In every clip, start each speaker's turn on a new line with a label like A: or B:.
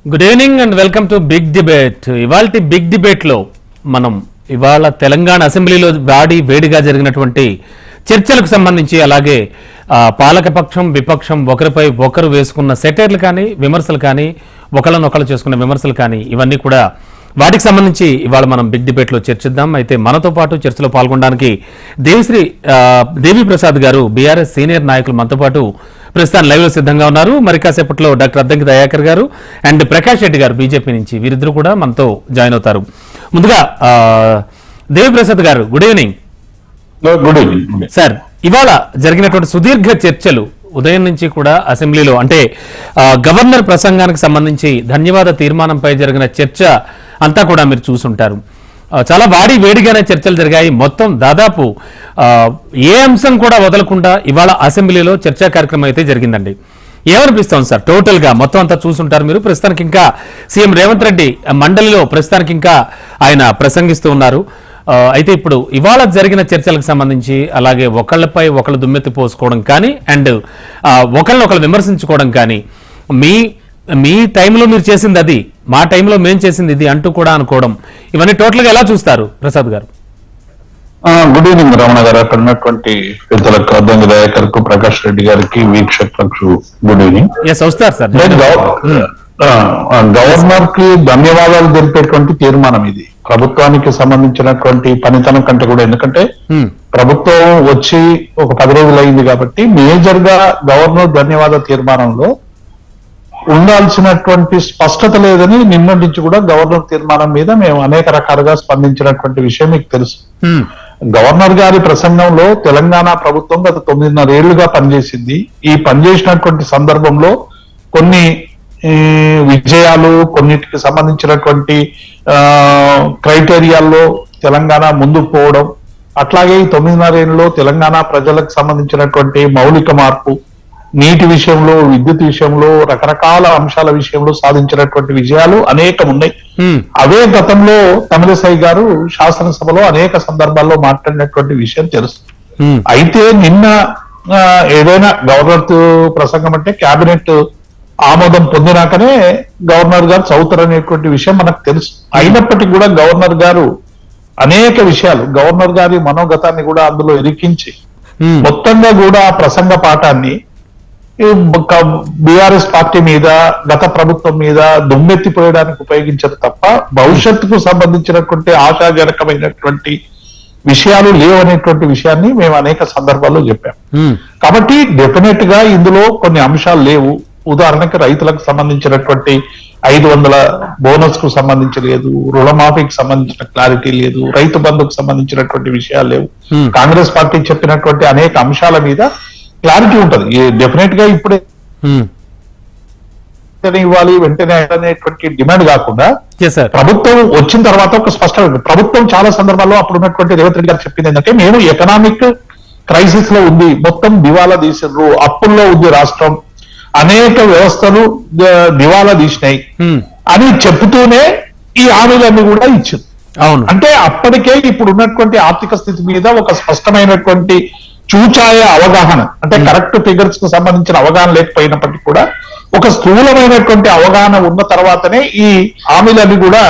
A: Good evening and welcome to big debate. ఇవాల్టి big debate లో మనం ఇవాళ తెలంగాణ అసెంబ్లీలో వేడిగా జరిగినటువంటి చర్చలకు సంబంధించి, అలాగే పాలకపక్షం విపక్షం ఒకరిపై ఒకరు వేసుకున్న సెటైర్లు కానీ, విమర్శలు కానీ, ఒకళ్ళనొకళ్ళు చేసుకున్న విమర్శలు కానీ, ఇవన్నీ కూడా వాటికి సంబంధించి ఇవాళ మనం బిగ్ డిబేట్ లో చర్చిద్దాం. అయితే మనతో పాటు చర్చలో పాల్గొనడానికి దేవి ప్రసాద్ గారు, బీఆర్ఎస్ సీనియర్ నాయకులు మనతో పాటు ప్రస్తుతం లైవ్ లో సిద్ధంగా ఉన్నారు. మరి కాసేపట్లో డాక్టర్ అద్దంకి దయాకర్ గారు అండ్ ప్రకాష్ రెడ్డి గారు బీజేపీ నుంచి, వీరిద్దరు కూడా మనతో జాయిన్ అవుతారు. ముందుగా దేవి ప్రసాద్ గారు, good evening.
B: Good evening
A: sir. ఇవాళ జరిగినటువంటి సుదీర్ఘ చర్చలు ఉదయం నుంచి కూడా అసెంబ్లీలో, అంటే గవర్నర్ ప్రసంగానికి సంబంధించి ధన్యవాద తీర్మానంపై జరిగిన చర్చ అంతా కూడా మీరు చూసుంటారు. చాలా వేడిగానే చర్చలు జరిగాయి. మొత్తం దాదాపు ఏ అంశం కూడా వదలకుండా ఇవాళ అసెంబ్లీలో చర్చా కార్యక్రమం అయితే జరిగిందండి. ఏమనిపిస్తుంది సార్ టోటల్ గా? మొత్తం అంతా చూసుంటారు మీరు. ప్రస్తుతానికి ఇంకా సీఎం రేవంత్ రెడ్డి మండలిలో ప్రస్తుతానికి ఇంకా ఆయన ప్రసంగిస్తూ ఉన్నారు. అయితే ఇప్పుడు ఇవాళ జరిగిన చర్చలకు సంబంధించి, అలాగే ఒకళ్ళపై ఒకళ్ళు దుమ్మెత్తి పోసుకోవడం కానీ, అండ్ ఒకళ్ళనొకళ్ళు విమర్శించుకోవడం కానీ, మీ టైంలో మీరు చేసింది అది, మా టైంలో మేము చేసింది ఇది అంటూ కూడా అనుకోవడం, ఇవన్నీ టోటల్ గా ఎలా చూస్తారు ప్రసాద్ గారు?
B: గుడ్ ఈవినింగ్ రమణ గారు, అక్కడ ఉన్నటువంటి పెద్దలకు, అద్దంకి దయాకర్ కు, ప్రకాష్ రెడ్డి గారికి, వీక్షకులకు గుడ్ ఈవినింగ్.
A: వస్తారు సార్.
B: గవర్నర్ కి ధన్యవాదాలు తెలిపేటువంటి తీర్మానం ఇది. ప్రభుత్వానికి సంబంధించినటువంటి పనితనం కంటే కూడా, ఎందుకంటే ప్రభుత్వం వచ్చి ఒక 10 రోజులు అయింది కాబట్టి మేజర్ గా గవర్నర్ ధన్యవాద తీర్మానంలో ఉండాల్సినటువంటి స్పష్టత లేదని నిన్నటి నుంచి కూడా గవర్నర్ తీర్మానం మీద మేము అనేక రకాలుగా స్పందించినటువంటి విషయం మీకు తెలుసు. గవర్నర్ గారి ప్రసంగంలో తెలంగాణ ప్రభుత్వం గత 9.5 ఏళ్లుగా పనిచేసింది. ఈ పనిచేసినటువంటి సందర్భంలో కొన్ని విజయాలు, కొన్నిటికి సంబంధించినటువంటి క్రైటీరియాల్లో తెలంగాణ ముందుకు పోవడం, అట్లాగే ఈ 9.5 ఏళ్ళలో తెలంగాణ ప్రజలకు సంబంధించినటువంటి మౌలిక మార్పు, నీటి విషయంలో, విద్యుత్ విషయంలో, రకరకాల అంశాల విషయంలో సాధించినటువంటి విజయాలు అనేకం ఉన్నాయి. అవే గతంలో తమిళసై గారు శాసనసభలో అనేక సందర్భాల్లో మాట్లాడినటువంటి విషయం తెలుసు. అయితే నిన్న ఏదైనా గవర్నర్ ప్రసంగం అంటే కేబినెట్ ఆమోదం పొందినాకనే గవర్నర్ గారు చదువుతారనేటువంటి విషయం మనకు తెలుసు. అయినప్పటికీ కూడా గవర్నర్ గారు అనేక విషయాలు, గవర్నర్ గారి మనోగతాన్ని కూడా అందులో ఇరికించి మొత్తంగా కూడా ఆ ప్రసంగ పాఠాన్ని బీఆర్ఎస్ పార్టీ మీద, గత ప్రభుత్వం మీద దుమ్మెత్తిపోయడానికి ఉపయోగించారు తప్ప భవిష్యత్తుకు సంబంధించినటువంటి ఆశాజనకమైనటువంటి విషయాలు లేవనేటువంటి విషయాన్ని మేము అనేక సందర్భాల్లో చెప్పాం. కాబట్టి డెఫినెట్ గా ఇందులో కొన్ని అంశాలు లేవు. ఉదాహరణకి రైతులకు సంబంధించినటువంటి 500 బోనస్ కు సంబంధించి లేదు, రుణమాఫీకి సంబంధించిన క్లారిటీ లేదు, రైతు బంధుకు సంబంధించినటువంటి విషయాలు లేవు. కాంగ్రెస్ పార్టీ చెప్పినటువంటి అనేక అంశాల మీద క్లారిటీ ఉంటది. డెఫినెట్ గా ఇప్పుడే ఇవ్వాలి, వెంటనే అనేటువంటి డిమాండ్ కాకుండా ప్రభుత్వం వచ్చిన తర్వాత ఒక స్పష్టమైన, ప్రభుత్వం చాలా సందర్భాల్లో అప్పుడు ఉన్నటువంటి రేవంత్ రెడ్డి గారు చెప్పింది ఏంటంటే, మేము ఎకనామిక్ క్రైసిస్ లో ఉంది, మొత్తం దివాలా తీసిర్రు, అప్పుల్లో ఉంది రాష్ట్రం, అనేక వ్యవస్థలు దివాలా తీసినాయి అని చెప్తూనే ఈ హామీలన్నీ కూడా ఇచ్చింది.
A: అవును,
B: అంటే అప్పటికే ఇప్పుడు ఉన్నటువంటి ఆర్థిక స్థితి మీద ఒక స్పష్టమైనటువంటి చూచాయ అవగాహన, అంటే కరెక్ట్ ఫిగర్స్ కు సంబంధించిన అవగాహన లేకపోయినప్పటికీ కూడా ఒక స్థూలమైనటువంటి అవగాహన ఉన్న తర్వాతనే ఈ హామీలన్నీ కూడా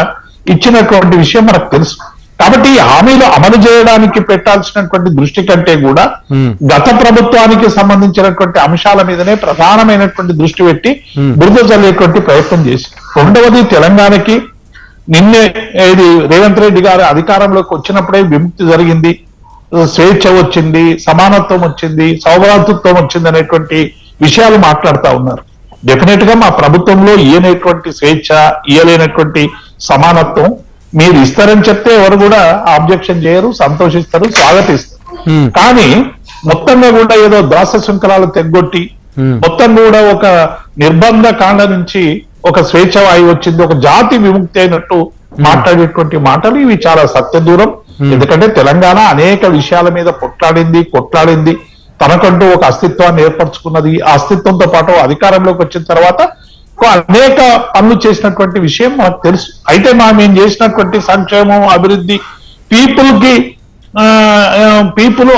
B: ఇచ్చినటువంటి విషయం మనకు తెలుసు. కాబట్టి ఈ హామీలు అమలు చేయడానికి పెట్టాల్సినటువంటి దృష్టి కంటే కూడా గత ప్రభుత్వానికి సంబంధించినటువంటి అంశాల మీదనే ప్రధానమైనటువంటి దృష్టి పెట్టి బురద చల్లేటువంటి ప్రయత్నం చేసి, రెండవది తెలంగాణకి నిన్నే రేవంత్ రెడ్డి గారు అధికారంలోకి వచ్చినప్పుడే విముక్తి జరిగింది, స్వేచ్ఛ వచ్చింది, సమానత్వం వచ్చింది, సౌభ్రాతృత్వం వచ్చింది అనేటువంటి విషయాలు మాట్లాడుతూ ఉన్నారు. డెఫినెట్ గా మా ప్రభుత్వంలో ఇయ్యనేటువంటి స్వేచ్ఛ, ఇయ్యలేనటువంటి సమానత్వం మీరు ఇస్తారని చెప్తే ఎవరు కూడా ఆబ్జెక్షన్ చేయరు, సంతోషిస్తారు, స్వాగతిస్తారు. కానీ మొత్తంగా కూడా ఏదో దాస శృంఖలాలు తెగ్గొట్టి మొత్తం కూడా ఒక నిర్బంధ కాండ నుంచి ఒక స్వేచ్ఛ వాయువు వచ్చింది, ఒక జాతి విముక్తి అయినట్టు మాట్లాడేటువంటి మాటలు ఇవి చాలా సత్య దూరం. ఎందుకంటే తెలంగాణ అనేక విషయాల మీద కొట్లాడింది, తనకంటూ ఒక అస్తిత్వాన్ని ఏర్పరచుకున్నది. ఆ అస్తిత్వంతో పాటు అధికారంలోకి వచ్చిన తర్వాత అనేక పనులు చేసినటువంటి విషయం మనకు తెలుసు. అయితే మేము చేసినటువంటి సంక్షేమం, అభివృద్ధి, పీపుల్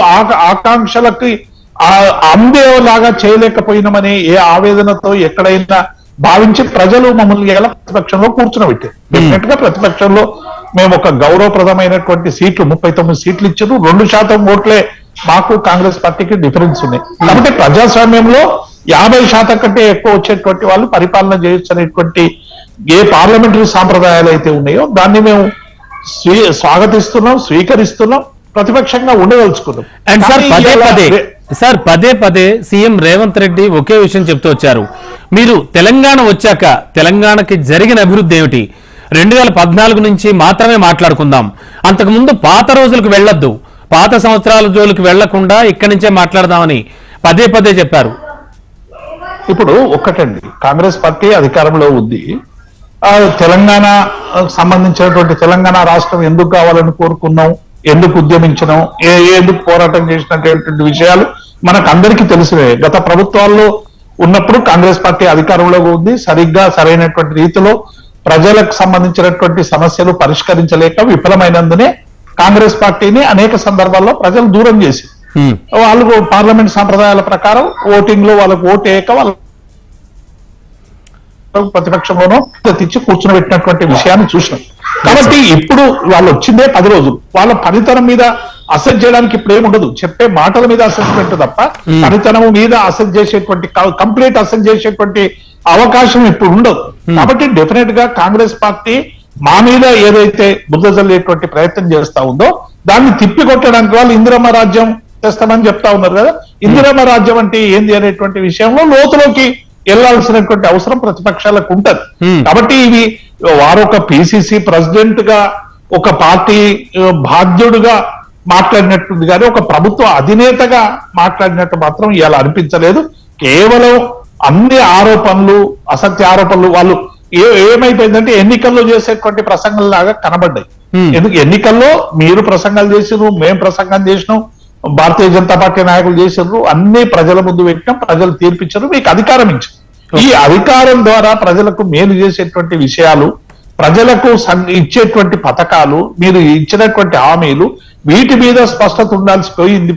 B: ఆకాంక్షలకి అందేలాగా చేయలేకపోయినామని ఏ ఆవేదనతో ఎక్కడైనా భావించి ప్రజలు మమ్మల్ని ఎలా ప్రతిపక్షంలో కూర్చునబెట్టారు. డెఫినెట్ గా ప్రతిపక్షంలో మేము ఒక గౌరవప్రదమైనటువంటి సీట్లు 39 సీట్లు ఇచ్చారు. 2% ఓట్లే మాకు కాంగ్రెస్ పార్టీకి డిఫరెన్స్ ఉన్నాయి. కాబట్టి ప్రజాస్వామ్యంలో 50% కంటే ఎక్కువ వచ్చేటువంటి వాళ్ళు పరిపాలన చేయొచ్చు అనేటువంటి ఏ పార్లమెంటరీ సాంప్రదాయాలు అయితే ఉన్నాయో దాన్ని మేము స్వాగతిస్తున్నాం, స్వీకరిస్తున్నాం, ప్రతిపక్షంగా ఉండదలుచుకున్నాం.
A: అండ్ సార్ పదే పదే సీఎం రేవంత్ రెడ్డి ఒకే విషయం చెప్తూ వచ్చారు. మీరు తెలంగాణ వచ్చాక తెలంగాణకి జరిగిన అభివృద్ధి ఏమిటి, 2014 నుంచి మాత్రమే మాట్లాడుకుందాం, అంతకుముందు పాత రోజులకు వెళ్ళొద్దు, పాత సంవత్సరాల జోలికి వెళ్లకుండా ఇక్కడి నుంచే మాట్లాడదామని పదే పదే చెప్పారు.
B: ఇప్పుడు ఒక్కటండి, కాంగ్రెస్ పార్టీ అధికారంలో ఉంది. తెలంగాణ సంబంధించినటువంటి తెలంగాణ రాష్ట్రం ఎందుకు కావాలని కోరుకున్నాం, ఎందుకు ఉద్యమించడం, ఎందుకు పోరాటం చేసినటువంటి విషయాలు మనకు అందరికీ తెలిసినవే. గత ప్రభుత్వాల్లో ఉన్నప్పుడు కాంగ్రెస్ పార్టీ అధికారంలో ఉంది. సరిగ్గా సరైనటువంటి రీతిలో ప్రజలకు సంబంధించినటువంటి సమస్యలు పరిష్కరించలేక విఫలమైనందునే కాంగ్రెస్ పార్టీని అనేక సందర్భాల్లో ప్రజలు దూరం చేసి వాళ్ళు పార్లమెంట్ సాంప్రదాయాల ప్రకారం ఓటింగ్ లో వాళ్ళకు ఓటేయక వాళ్ళ ప్రతిపక్షంలోనూ తెచ్చి కూర్చునబెట్టినటువంటి విషయాన్ని చూసినాం. కాబట్టి ఇప్పుడు వాళ్ళు వచ్చిందే 10 రోజులు. వాళ్ళ పనితనం మీద అసెస్ చేయడానికి ఇప్పుడు ఏముండదు, చెప్పే మాటల మీద అసెస్మెంట్ తప్ప పనితనం మీద అసెస్ చేసేటువంటి కంప్లీట్ అసెస్ చేసేటువంటి అవకాశం ఇప్పుడు ఉండదు. కాబట్టి డెఫినెట్ గా కాంగ్రెస్ పార్టీ మా మీద ఏదైతే బుద్ధ జల్లేటువంటి ప్రయత్నం చేస్తా ఉందో దాన్ని తిప్పికొట్టడానికి వాళ్ళు ఇందిరమ్మ రాజ్యం తెస్తామని చెప్తా ఉన్నారు కదా. ఇందిరమ్మ రాజ్యం అంటే ఏంది అనేటువంటి విషయంలో లోతులోకి వెళ్లాల్సినటువంటి అవసరం ప్రతిపక్షాలకు ఉంటది. కాబట్టి ఇవి వారు ఒక పిసిసి ప్రెసిడెంట్ గా ఒక పార్టీ బాధ్యుడుగా మాట్లాడినట్టుంది కానీ ఒక ప్రభుత్వ అధినేతగా మాట్లాడినట్టు మాత్రం ఇలా అనిపించలేదు. కేవలం అన్ని ఆరోపణలు, అసత్య ఆరోపణలు వాళ్ళు ఏమైపోయిందంటే ఎన్నికల్లో చేసేటువంటి ప్రసంగంలాగా కనబడ్డాయి. ఎందుకు ఎన్నికల్లో మీరు ప్రసంగాలు చేసినారు, మేము ప్రసంగం చేసినాం, భారతీయ జనతా పార్టీ నాయకులు చేసినారు, అన్ని ప్రజల ముందు పెట్టినాం, ప్రజలు తీర్పిచ్చారు, మీకు అధికారం ఇచ్చారు. ఈ అధికారం ద్వారా ప్రజలకు మేలు చేసేటువంటి విషయాలు, ప్రజలకు ఇచ్చేటువంటి పథకాలు, మీరు ఇచ్చినటువంటి హామీలు, వీటి మీద స్పష్టత ఉండాల్సి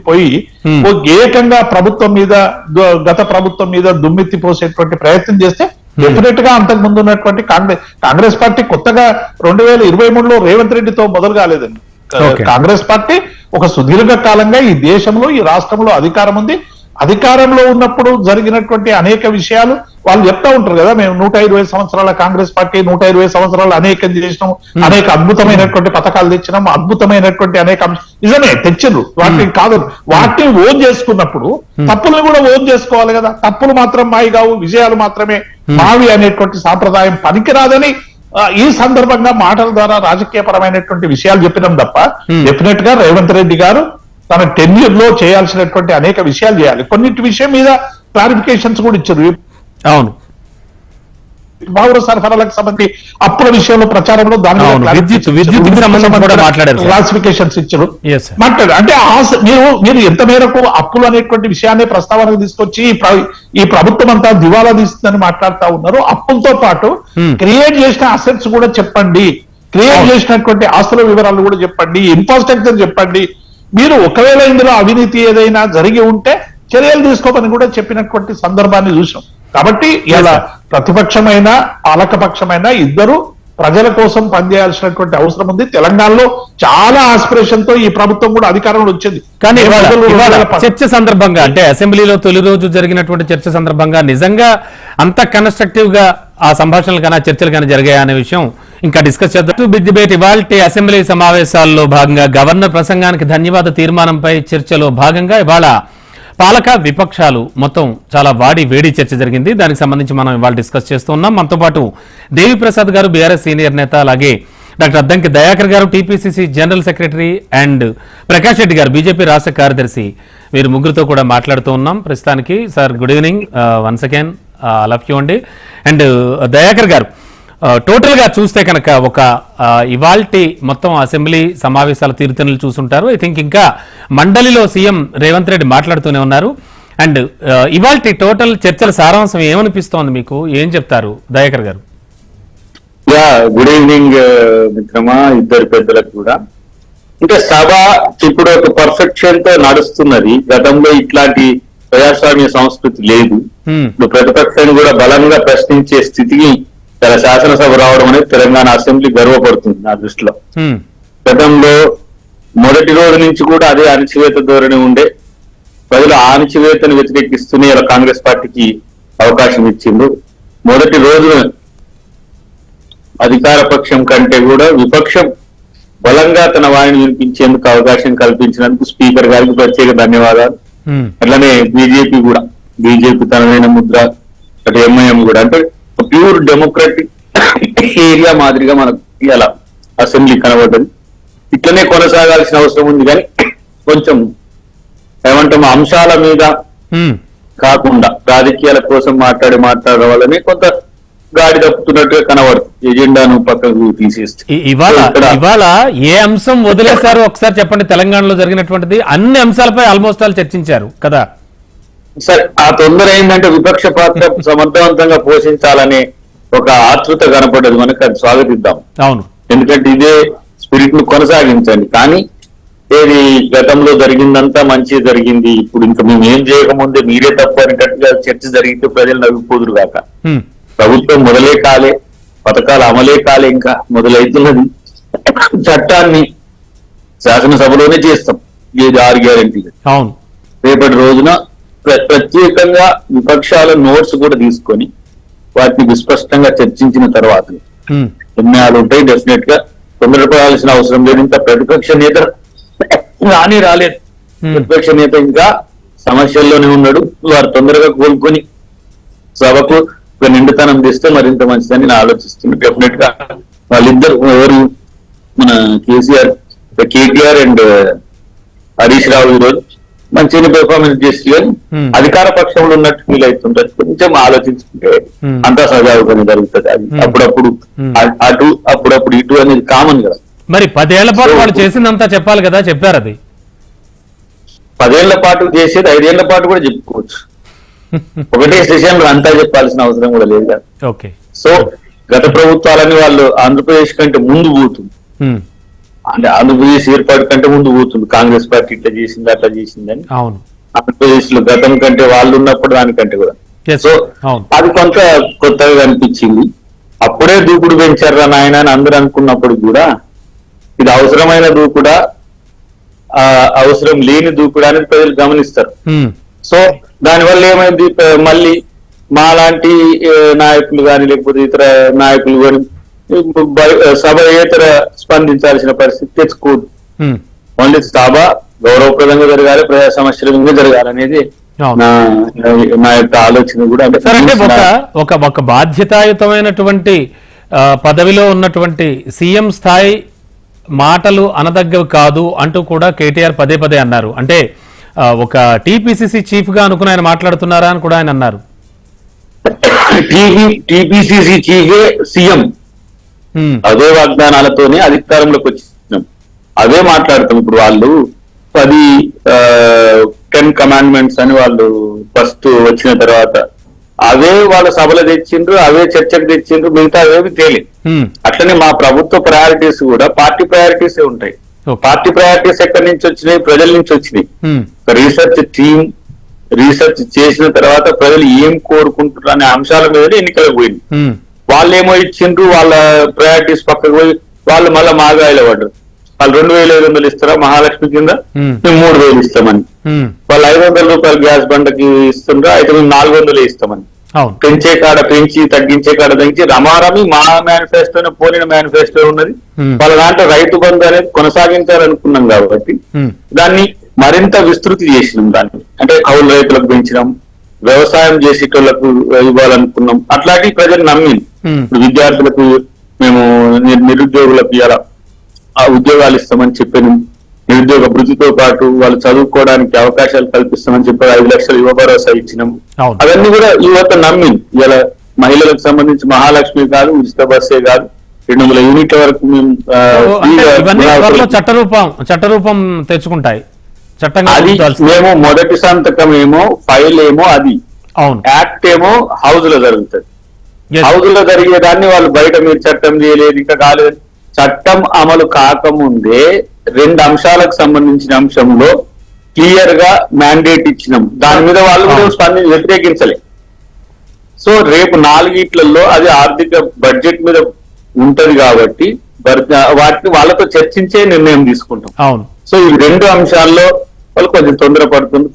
B: పోయి ఏకంగా ప్రభుత్వం మీద, గత ప్రభుత్వం మీద దుమ్మెత్తి పోసేటువంటి ప్రయత్నం చేస్తే డెఫినెట్ గా అంతకు ముందు ఉన్నటువంటి కాంగ్రెస్ పార్టీ కొత్తగా 2023లో రేవంత్ రెడ్డితో మొదలు కాలేదండి. కాంగ్రెస్ పార్టీ ఒక సుదీర్ఘ కాలంగా ఈ దేశంలో, ఈ రాష్ట్రంలో అధికారం ఉంది. అధికారంలో ఉన్నప్పుడు జరిగినటువంటి అనేక విషయాలు వాళ్ళు చెప్తా ఉంటారు కదా, మేము 120 సంవత్సరాల కాంగ్రెస్ పార్టీ 120 సంవత్సరాలు అనేకం చేసినాం, అనేక అద్భుతమైనటువంటి పథకాలు తెచ్చినాం, అద్భుతమైనటువంటి అనేక నిజమే తెచ్చిండ్రు, వాటిని కాదు, వాటిని ఓన్ చేసుకున్నప్పుడు తప్పుల్ని కూడా ఓన్ చేసుకోవాలి కదా. తప్పులు మాత్రం మాయి కావు, విజయాలు మాత్రమే మావి అనేటువంటి సాంప్రదాయం పనికిరాదని ఈ సందర్భంగా మాటల ద్వారా రాజకీయ పరమైనటువంటి విషయాలు చెప్పినాం తప్ప డెఫినెట్ గా రేవంత్ రెడ్డి గారు తన టెన్యూర్ లో చేయాల్సినటువంటి అనేక విషయాలు చేయాలి. కొన్నిటి విషయం మీద క్లారిఫికేషన్స్ కూడా ఇచ్చారు.
A: అవును,
B: పౌర సరఫరాలకు సంబంధించి అప్పుల విషయంలో ప్రచారంలో దాని క్లాసిఫికేషన్స్ ఇచ్చారు. మాట్లాడు అంటే మీరు ఎంత మేరకు అప్పులు అనేటువంటి విషయాన్ని ప్రస్తావనకు తీసుకొచ్చి ఈ ప్రభుత్వం అంతా దివాలా తీస్తుందని మాట్లాడుతా ఉన్నారు. అప్పులతో పాటు క్రియేట్ చేసిన అసెట్స్ కూడా చెప్పండి, క్రియేట్ చేసినటువంటి ఆస్తుల వివరాలు కూడా చెప్పండి, ఇన్ఫ్రాస్ట్రక్చర్ చెప్పండి. మీరు ఒకవేళ ఇందులో అవినీతి ఏదైనా జరిగి ఉంటే చర్యలు తీసుకోమని కూడా చెప్పినటువంటి సందర్భాన్ని చూసాం. కాబట్టి ఇలా ప్రతిపక్షమైన పాలకపక్షమైన ఇద్దరు ప్రజల కోసం పనిచేయాల్సినటువంటి అవసరం ఉంది. తెలంగాణలో చాలా ఆస్పిరేషన్ తో ఈ ప్రభుత్వం కూడా అధికారంలో వచ్చింది.
A: కానీ చర్చ సందర్భంగా, అంటే అసెంబ్లీలో తొలి రోజు జరిగినటువంటి చర్చ సందర్భంగా నిజంగా అంత కన్స్ట్రక్టివ్ గా ఆ సంభాషణలు కానీ చర్చలు కానీ జరిగాయి అనే విషయం ఇంకా డిస్కస్ చేద్దాం. బిగ్ డిబేట్ ఇవాల్టి అసెంబ్లీ సమావేశాల్లో భాగంగా గవర్నర్ ప్రసంగానికి ధన్యవాద తీర్మానంపై చర్చలో భాగంగా ఇవాళ పాలక విపక్షాలు మొత్తం చాలా వేడి చర్చ జరిగింది. దానికి సంబంధించి మనం ఇవాళ డిస్కస్ చేస్తూ ఉన్నాం. మనతో పాటు దేవిప్రసాద్ గారు బీఆర్ఎస్ సీనియర్ నేత, అలాగే డాక్టర్ అద్దంకి దయాకర్ గారు TPCC general secretary, and Prakash Reddy గారు బీజేపీ రాష్ట్ర కార్యదర్శి, వీరు ముగ్గురుతో కూడా మాట్లాడుతూ ఉన్నాం ప్రస్తుతానికి. Sir good evening once again, love you అండి. అండ్ దయాకర్ గారు, టోటల్ గా చూస్తే కనుక ఒక ఇవాల్టి మొత్తం అసెంబ్లీ సమావేశాల తీరుతెన్నులు చూసుంటారు. ఐ థింక్ ఇంకా మండలిలో సీఎం రేవంత్ రెడ్డి మాట్లాడుతూనే ఉన్నారు. అండ్ ఇవాల్టి టోటల్ చర్చల సారాంశం ఏమనిపిస్తోంది మీకు, ఏం చెప్తారు దయాకర్ గారు?
C: గుడ్ ఈవినింగ్ మిత్రమా, ఇద్దరు పెద్దలకు కూడా. అంటే సభ ఇప్పుడు ఒక పర్ఫెక్షన్ తో నడుస్తున్నది. గతంలో ఇట్లాంటి ప్రజాస్వామ్య సంస్కృతి లేదు. ఇప్పుడు ప్రతిపక్షాన్ని కూడా బలంగా ప్రశ్నించే స్థితికి చాలా శాసనసభ రావడం అనేది తెలంగాణ అసెంబ్లీ గర్వపడుతుంది నా దృష్టిలో. గతంలో మొదటి రోజు నుంచి కూడా అదే అణచివేత ధోరణి ఉండే, ప్రజలు ఆ అణచివేతను వ్యతిరేకిస్తూనే ఇలా కాంగ్రెస్ పార్టీకి అవకాశం ఇచ్చిండు. మొదటి రోజున అధికార పక్షం కంటే కూడా విపక్షం బలంగా తన వాణిని వినిపించేందుకు అవకాశం కల్పించినందుకు స్పీకర్ గారికి ప్రత్యేక ధన్యవాదాలు. అట్లనే బీజేపీ తనదైన ముద్ర, అటు ఎంఐఎం కూడా, అంటే ప్యూర్ డెమోక్రటిక్ ఏరియా మాదిరిగా మనకు ఇలా అసెంబ్లీ కనబడ్డది. ఇట్లనే కొనసాగాల్సిన అవసరం ఉంది, కానీ కొంచెం ఏమంటాం అంశాల మీద కాకుండా రాజకీయాల కోసం మాట్లాడడం వల్లనే కొంత గాడి తప్పుతున్నట్టుగా కనబడుతుంది. ఎజెండాను పక్కకు తీసేస్తే
A: ఇవాళ ఏ అంశం వదిలేశారో ఒకసారి చెప్పండి. తెలంగాణలో జరిగినటువంటిది అన్ని అంశాలపై ఆల్మోస్ట్ ఆల్ చర్చించారు కదా.
C: సరే, ఆ తొందర ఏంటంటే విపక్ష పాత్ర సమర్థవంతంగా పోషించాలనే ఒక ఆతృత కనపడ్డది, మనకు అది స్వాగతిద్దాం.
A: అవును,
C: ఎందుకంటే ఇదే స్పిరిట్ ను కొనసాగించండి. కానీ ఏది గతంలో జరిగిందంతా మంచి జరిగింది, ఇప్పుడు ఇంకా మేము ఏం చేయకముందే మీరే తప్పు అనేటట్టుగా చర్చ జరిగితే ప్రజలు నవ్వుపోదురు కాక. ప్రభుత్వం మొదలే కాలే, పథకాలు అమలే కాలే, ఇంకా మొదలైతున్నది. చట్టాన్ని శాసనసభలోనే చేస్తాం, ఏది 6 గ్యారెంటీలు.
A: అవును,
C: రేపటి రోజున ప్రత్యేకంగా విపక్షాల నోట్స్ కూడా తీసుకొని వాటిని విస్పష్టంగా చర్చించిన తర్వాత నిర్ణయాలు ఉంటాయి. డెఫినెట్ గా తొందరపడాల్సిన అవసరం లేదు. ఇంకా ప్రతిపక్ష నేత రాలేదు, ప్రతిపక్ష నేత ఇంకా సమస్యల్లోనే ఉన్నాడు. వారు తొందరగా కోలుకొని సభకు ఒక నిండుతనం తెస్తే మరింత మంచిదని నేను ఆలోచిస్తున్నాను. డెఫినెట్ గా వాళ్ళిద్దరు ఎవరు, మన కేటీఆర్ అండ్ హరీష్ రావు ఈరోజు మంచిగా పెర్ఫార్మెన్స్ చేసి, కానీ అధికార పక్షంలో ఉన్నట్టు ఫీల్ అవుతుంటది. కొంచెం ఆలోచించుకుంటే అంతా సజావుగానే జరుగుతుంది. అది అప్పుడప్పుడు అటు అప్పుడప్పుడు ఇటు అనేది కామన్ కదా.
A: మరి 10 ఏళ్ల పాటు వాళ్ళు చేసిందంతా చెప్పాలి కదా, చెప్పారు. అది
C: 10 ఏళ్ల పాటు చేసేది 5 ఏళ్ల పాటు కూడా చెప్పుకోవచ్చు. ఒకటే సెషన్ లో అంతా చెప్పాల్సిన అవసరం కూడా లేదు కదా.
A: ఓకే,
C: సో గత ప్రభుత్వాలని వాళ్ళు ఆంధ్రప్రదేశ్ కంటే ముందు పోతుంది, అంటే ఆంధ్రప్రదేశ్ ఏర్పాటు కంటే ముందు పోతుంది. కాంగ్రెస్ పార్టీ ఇట్లా చేసింది అట్లా చేసిందని.
A: అవును,
C: ఆంధ్రప్రదేశ్ లో గతం కంటే వాళ్ళు ఉన్నప్పుడు దానికంటే కూడా. సో అది కొంత కొత్తగా కనిపించింది. అప్పుడే దూకుడు పెంచారా నాయన అని అందరూ అనుకున్నప్పుడు కూడా ఇది అవసరమైన దూకుడా, అవసరం లేని దూకుడా అనేది ప్రజలు గమనిస్తారు. సో దానివల్ల ఏమైంది, మళ్ళీ మాలాంటి నాయకులు కానీ లేకపోతే ఇతర నాయకులు కానీ సభ ఏతర స్పందించాల్సిన పరిస్థితి తెచ్చుకోదు. ఓన్లీ సభ గౌరవప్రదంగా జరగాలి, ప్రజా సమస్యల మీద జరగాలి అనేది నా యొక్క ఆలోచన కూడా.
A: అంటే ఒక బాధ్యతాయుతమైనటువంటి పదవిలో ఉన్నటువంటి సీఎం స్థాయి మాటలు అనదగ్గవి కాదు అంటూ కూడా కేటీఆర్ పదే పదే అన్నారు. అంటే ఒక టీపీసీసీ చీఫ్ గా అనుకుని ఆయన మాట్లాడుతున్నారా అని కూడా ఆయన అన్నారు.
C: టీపీసీసీ చీఫే సీఎం, అదే వాగ్దానాలతోనే అధికారంలోకి వచ్చినాం, అవే మాట్లాడతాం. ఇప్పుడు వాళ్ళు 10 కమాండ్మెంట్స్ అని వాళ్ళు ఫస్ట్ వచ్చిన తర్వాత అవే వాళ్ళ సభలో తెచ్చిండ్రు, అవే చర్చకు తెచ్చిండ్రు, మిగతా అవేవి తేలి. అట్లనే మా ప్రభుత్వ ప్రయారిటీస్ కూడా పార్టీ ప్రయారిటీస్ ఉంటాయి. పార్టీ ప్రయారిటీస్ ఎక్కడి నుంచి వచ్చినాయి, ప్రజల నుంచి వచ్చినాయి. రీసెర్చ్ టీమ్ రీసెర్చ్ చేసిన తర్వాత ప్రజలు ఏం కోరుకుంటున్నారు అనే అంశాల మీద ఎన్నికలకు పోయింది. వాళ్ళు ఏమో ఇచ్చిండ్రు, వాళ్ళ ప్రయారిటీస్ పక్కకు పోయి వాళ్ళు మళ్ళీ మాగాయిలో పడ్డారు. వాళ్ళు 2500 ఇస్తారా మహాలక్ష్మి కింద, మేము 3000 ఇస్తామని. వాళ్ళు 500 రూపాయలు గ్యాస్ బండకి ఇస్తుండ్రా, అయితే మేము 400 ఇస్తామని. పెంచే కాడ పెంచి, తగ్గించే కాడ తగ్గించి రమారమి మా మేనిఫెస్టోనే పోలిన మేనిఫెస్టో ఉన్నది. వాళ్ళ దాంట్లో రైతు బంధు అనేది కొనసాగించాలనుకున్నాం కాబట్టి దాన్ని మరింత విస్తృతి చేసినాం. దాన్ని అంటే కౌలు రైతులకు పెంచినాం, వ్యవసాయం చేసేటోళ్లకు ఇవ్వాలనుకున్నాం. అట్లాంటి ప్రజలు నమ్మింది. ఇప్పుడు విద్యార్థులకు మేము నిరుద్యోగులకు ఇలా ఉద్యోగాలు ఇస్తామని చెప్పాను. నిరుద్యోగ భృతితో పాటు వాళ్ళు చదువుకోవడానికి అవకాశాలు కల్పిస్తామని చెప్పి 5 లక్షలు యువ భరోసా ఇచ్చినాం. అవన్నీ కూడా యువత నమ్మింది. ఇలా మహిళలకు సంబంధించి మహాలక్ష్మి కాదు, ఉచిత బస్సే కాదు, 200 యూనిట్ల వరకు మేము
A: చట్టరూపం తెచ్చుకుంటాయి.
C: అది మేము మొదటి సంతకం ఏమో, ఫైల్ ఏమో అది, యాక్ట్ ఏమో హౌస్ లో జరుగుతుంది. హౌస్ లో జరిగేదాన్ని వాళ్ళు బయట మీరు చట్టం చేయలేదు ఇంకా కాలేదు. చట్టం అమలు కాకముందే 2 అంశాలకు సంబంధించిన అంశంలో క్లియర్ గా మ్యాండేట్ ఇచ్చినాం. దాని మీద వాళ్ళు కూడా వ్యతిరేకించలే. సో రేపు 4 అది ఆర్థిక బడ్జెట్ మీద ఉంటది కాబట్టి వాటిని వాళ్ళతో చర్చించే నిర్ణయం తీసుకుంటాం.
A: అవును.
C: సో ఈ 2 అంశాల్లో వాళ్ళు కొంచెం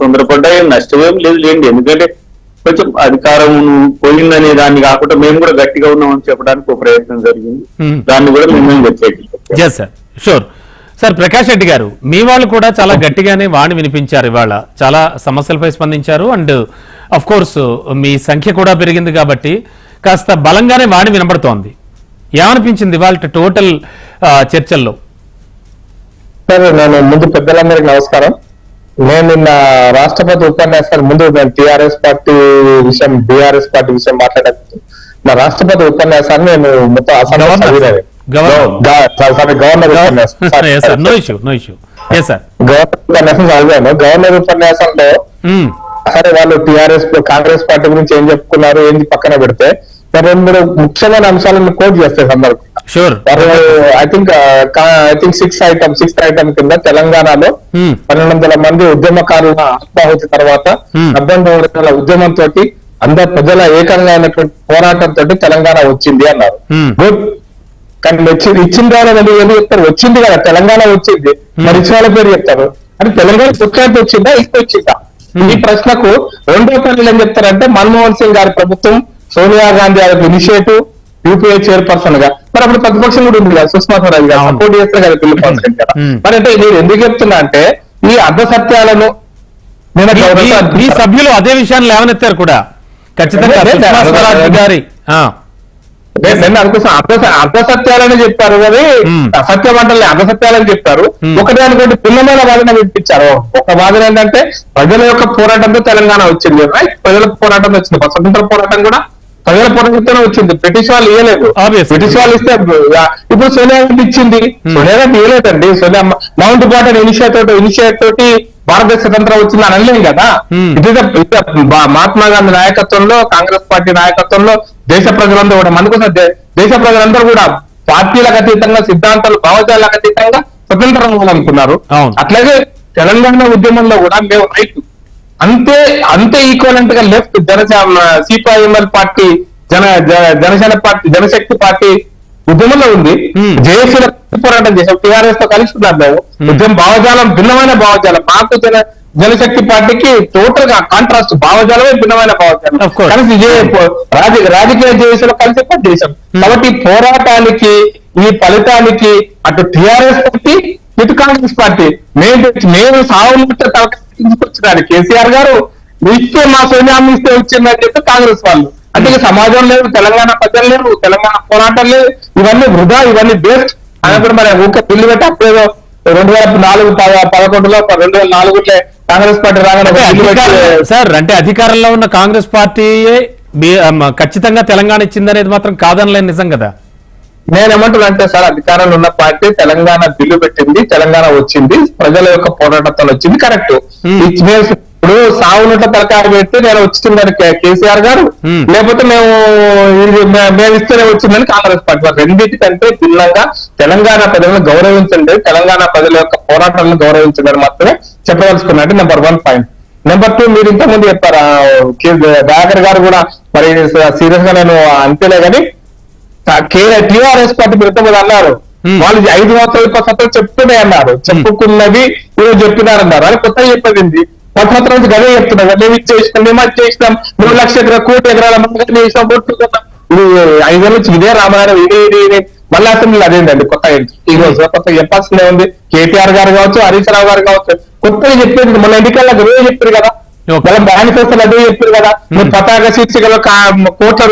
C: తొందరపడ్డా ఏం నష్టమేం లేదు లేండి. ఎందుకంటే కొంచెం అధికారం పోయిందనే దాన్ని కాకుండా మేము కూడా గట్టిగా ఉన్నామని చెప్పడానికి ఒక ప్రయత్నం జరిగింది. దాన్ని కూడా మేము వ్యతిరేకించాం.
A: Sir sure. Sir Prakash Reddy garu, మీ వాళ్ళు కూడా చాలా గట్టిగానే వాణి వినిపించారు, ఇవాళ చాలా సమస్యలపై స్పందించారు. అండ్ అఫ్ కోర్స్ మీ సంఖ్య కూడా పెరిగింది కాబట్టి కాస్త బలంగానే వాణి వినబడుతోంది. ఏమనిపించింది ఇవాళ టోటల్ చర్చల్లో?
D: సార్ నేను ముందు పెద్దలందరికీ నమస్కారం. నేను నిన్న రాష్ట్రపతి ఉపన్యాసాలు ముందు టిఆర్ఎస్ పార్టీ విషయం బీఆర్ఎస్ పార్టీ విషయం మాట్లాడేది. నా రాష్ట్రపతి ఉపన్యాసాన్ని నేను మొత్తం అసలు గవర్నర్ ఉపన్యాసం చదివాను. గవర్నర్ ఉపన్యాసంలో సరే వాళ్ళు కాంగ్రెస్ పార్టీ గురించి ఏం చెప్పుకున్నారు ఏంది పక్కన పెడితే 2 ముఖ్యమైన అంశాలను కోట్ చేస్తాయి సందర్భంగా. ఐ థింక్ 6th ఐటమ్ కింద తెలంగాణలో 1200 మంది ఉద్యమకారుల ఆత్మాహుతి తర్వాత 19 ఉద్యమంతో అందరు ప్రజల ఏకంగా అయినటువంటి పోరాటంతో తెలంగాణ వచ్చింది అన్నారు. గుడ్. కానీ ఇచ్చిన వాళ్ళు చెప్తారు, వచ్చింది కదా తెలంగాణ వచ్చింది, మరి ఇచ్చిన వాళ్ళ పేరు చెప్తారు. అంటే తెలంగాణ సుఖ్యాతి వచ్చిందా ఇస్తే వచ్చిందా? ఈ ప్రశ్నకు 2వ పనులు ఏం చెప్తారంటే మన్మోహన్ సింగ్ గారి ప్రభుత్వం, సోనియా గాంధీ గారి ఇనిషియేటివ్, యూపీఏ చైర్పర్సన్ గా, మరి అప్పుడు ప్రతిపక్షం కూడా ఉంది కదా, సుష్మా స్వరాజ్ గారు సపోర్ట్ చేస్తారు కదా బిల్లు పాస్ కదా. మరి అంటే నేను ఎందుకు చెప్తున్నా అంటే ఈ అర్ధసత్యాలను
A: ఈ సభ్యులు అదే విషయాన్ని లేవనెత్తారు కూడా ఖచ్చితంగా సుష్మా స్వరాజ్ గారి
D: నేను అనుకుంటున్నా అర్ధసత్యాలని చెప్పారు కానీ అసత్యం అంటే అర్ధసత్యాలని చెప్పారు. ఒకటి అనుకోండి భిన్నమైన వాదన వినిపించారు. ఒక వాదన ఏంటంటే ప్రజల యొక్క పోరాటంతో తెలంగాణ వచ్చింది, రైట్? ప్రజల పోరాటంతో వచ్చింది. స్వతంత్ర పోరాటం కూడా ప్రజల పోరాటంతోనే వచ్చింది. బ్రిటిష్ వాళ్ళు ఇవ్వలేదు. బ్రిటిష్ వాళ్ళు ఇస్తే ఇప్పుడు సోనియా గాంధీ ఇచ్చింది. సోనియా గాంధీ ఇవ్వలేదండి. సోనియా మౌంట్ బాటన్ ఇనిషియేటివ్ తోటి భారతదేశ స్వతంత్రం వచ్చింది అని అనలేం కదా. మహాత్మా గాంధీ నాయకత్వంలో, కాంగ్రెస్ పార్టీ నాయకత్వంలో దేశ ప్రజలందరూ కూడా మనకోసం దేశ ప్రజలందరూ కూడా పార్టీలకు అతీతంగా, సిద్ధాంతాలు, భావజాలకు అతీతంగా స్వతంత్రం అవ్వాలనుకున్నారు. అట్లాగే తెలంగాణ ఉద్యమంలో కూడా మేము రైట్ అంతే ఈక్వలెంట్ గా left CPI ML party, Janasena party, Janashakti party ఉద్యమంలో ఉంది. జేఏసీలో పోరాటం చేసాం, టీఆర్ఎస్ తో కలిసి ఉన్నాం మేము. ఉద్యమ భావజాలం భిన్నమైన భావజాలం. మాకు జనశక్తి పార్టీకి టోటల్ గా కాంట్రాస్ట్ భావజాలమే భిన్నమైన భావజాలం. కలిసి రాజకీయ జేఏసీలో కలిసి పనిచేసాం. కాబట్టి పోరాటానికి ఈ ఫలితానికి అటు టీఆర్ఎస్ పార్టీ, ఇటు కాంగ్రెస్ పార్టీ మేము సాగుముట్ట తీసుకొచ్చినారు. కేసీఆర్ గారు ఇస్తే మా సోనియాన్ని ఇస్తే వచ్చిందని చెప్పి కాంగ్రెస్ వాళ్ళు. అంటే సమాజం లేదు, తెలంగాణ ప్రజలు లేరు, తెలంగాణ పోరాటం లేదు, ఇవన్నీ వృధా, ఇవన్నీ బేస్ట్ అన్నప్పుడు మరి ఊరికే బిల్లు పెట్టి అప్పుడేదో 2011లో 2004 కాంగ్రెస్ పార్టీ రాగానే
A: సార్ అంటే అధికారంలో ఉన్న కాంగ్రెస్ పార్టీయే ఖచ్చితంగా తెలంగాణ ఇచ్చిందనేది మాత్రం కాదనలేని నిజం కదా.
D: నేనేమంటున్నా అంటే సార్ అధికారంలో ఉన్న పార్టీ తెలంగాణ బిల్లు పెట్టింది, తెలంగాణ వచ్చింది, ప్రజల యొక్క పోరాటంతో వచ్చింది, కరెక్ట్. ఇప్పుడు సాగునట్ల తలకాయ పెడితే నేను వచ్చిందని కేసీఆర్ గారు, లేకపోతే మేము ఇస్తేనే వచ్చిందని కాంగ్రెస్ పార్టీ. రెండింటికంటే భిన్నంగా తెలంగాణ ప్రజలను గౌరవించండి, తెలంగాణ ప్రజల యొక్క పోరాటాలను గౌరవించండి మాత్రమే చెప్పదలుచుకున్నట్టు నెంబర్ 1 పాయింట్. నెంబర్ 2 మీరు ఇంతకుముందు చెప్పారు దయాకర్ గారు కూడా మరి సీరియస్ గా నేను అంతేలే కానీ టీఆర్ఎస్ పార్టీ పెద్దమంది అన్నారు వాళ్ళు 5 సంవత్సరాలు చెప్తూనే అన్నారు, చెప్పుకున్నది మీరు చెప్పినారన్నారు. అని కొత్తగా చెప్పేది 10 సంవత్సరాల నుంచి గదే చెప్తున్నారు. మేము ఇచ్చేసినాం, మేము అది చేసినాం, 3 లక్షల ఎకరా, 1 కోటి ఎకరాల మంది చేసినాం, కొట్టుకున్నాం. ఇది 5 ఏళ్ళ నుంచి ఇదే రామారావు ఇది మళ్ళీ అసెంబ్లీ అదేంటండి కొత్తగా ఈ రోజు కొత్తగా చెప్పాల్సిందే ఉంది. కేటీఆర్ గారు కావచ్చు, హరీష్ రావు గారు కావచ్చు, కొత్తగా చెప్పేది మొన్న ఎన్నికల్లో అదే చెప్పారు కదా, వాళ్ళ మేనిఫెస్టోలు అదే చెప్పారు కదా. మీరు పతాక శీర్షికలో కోట్ల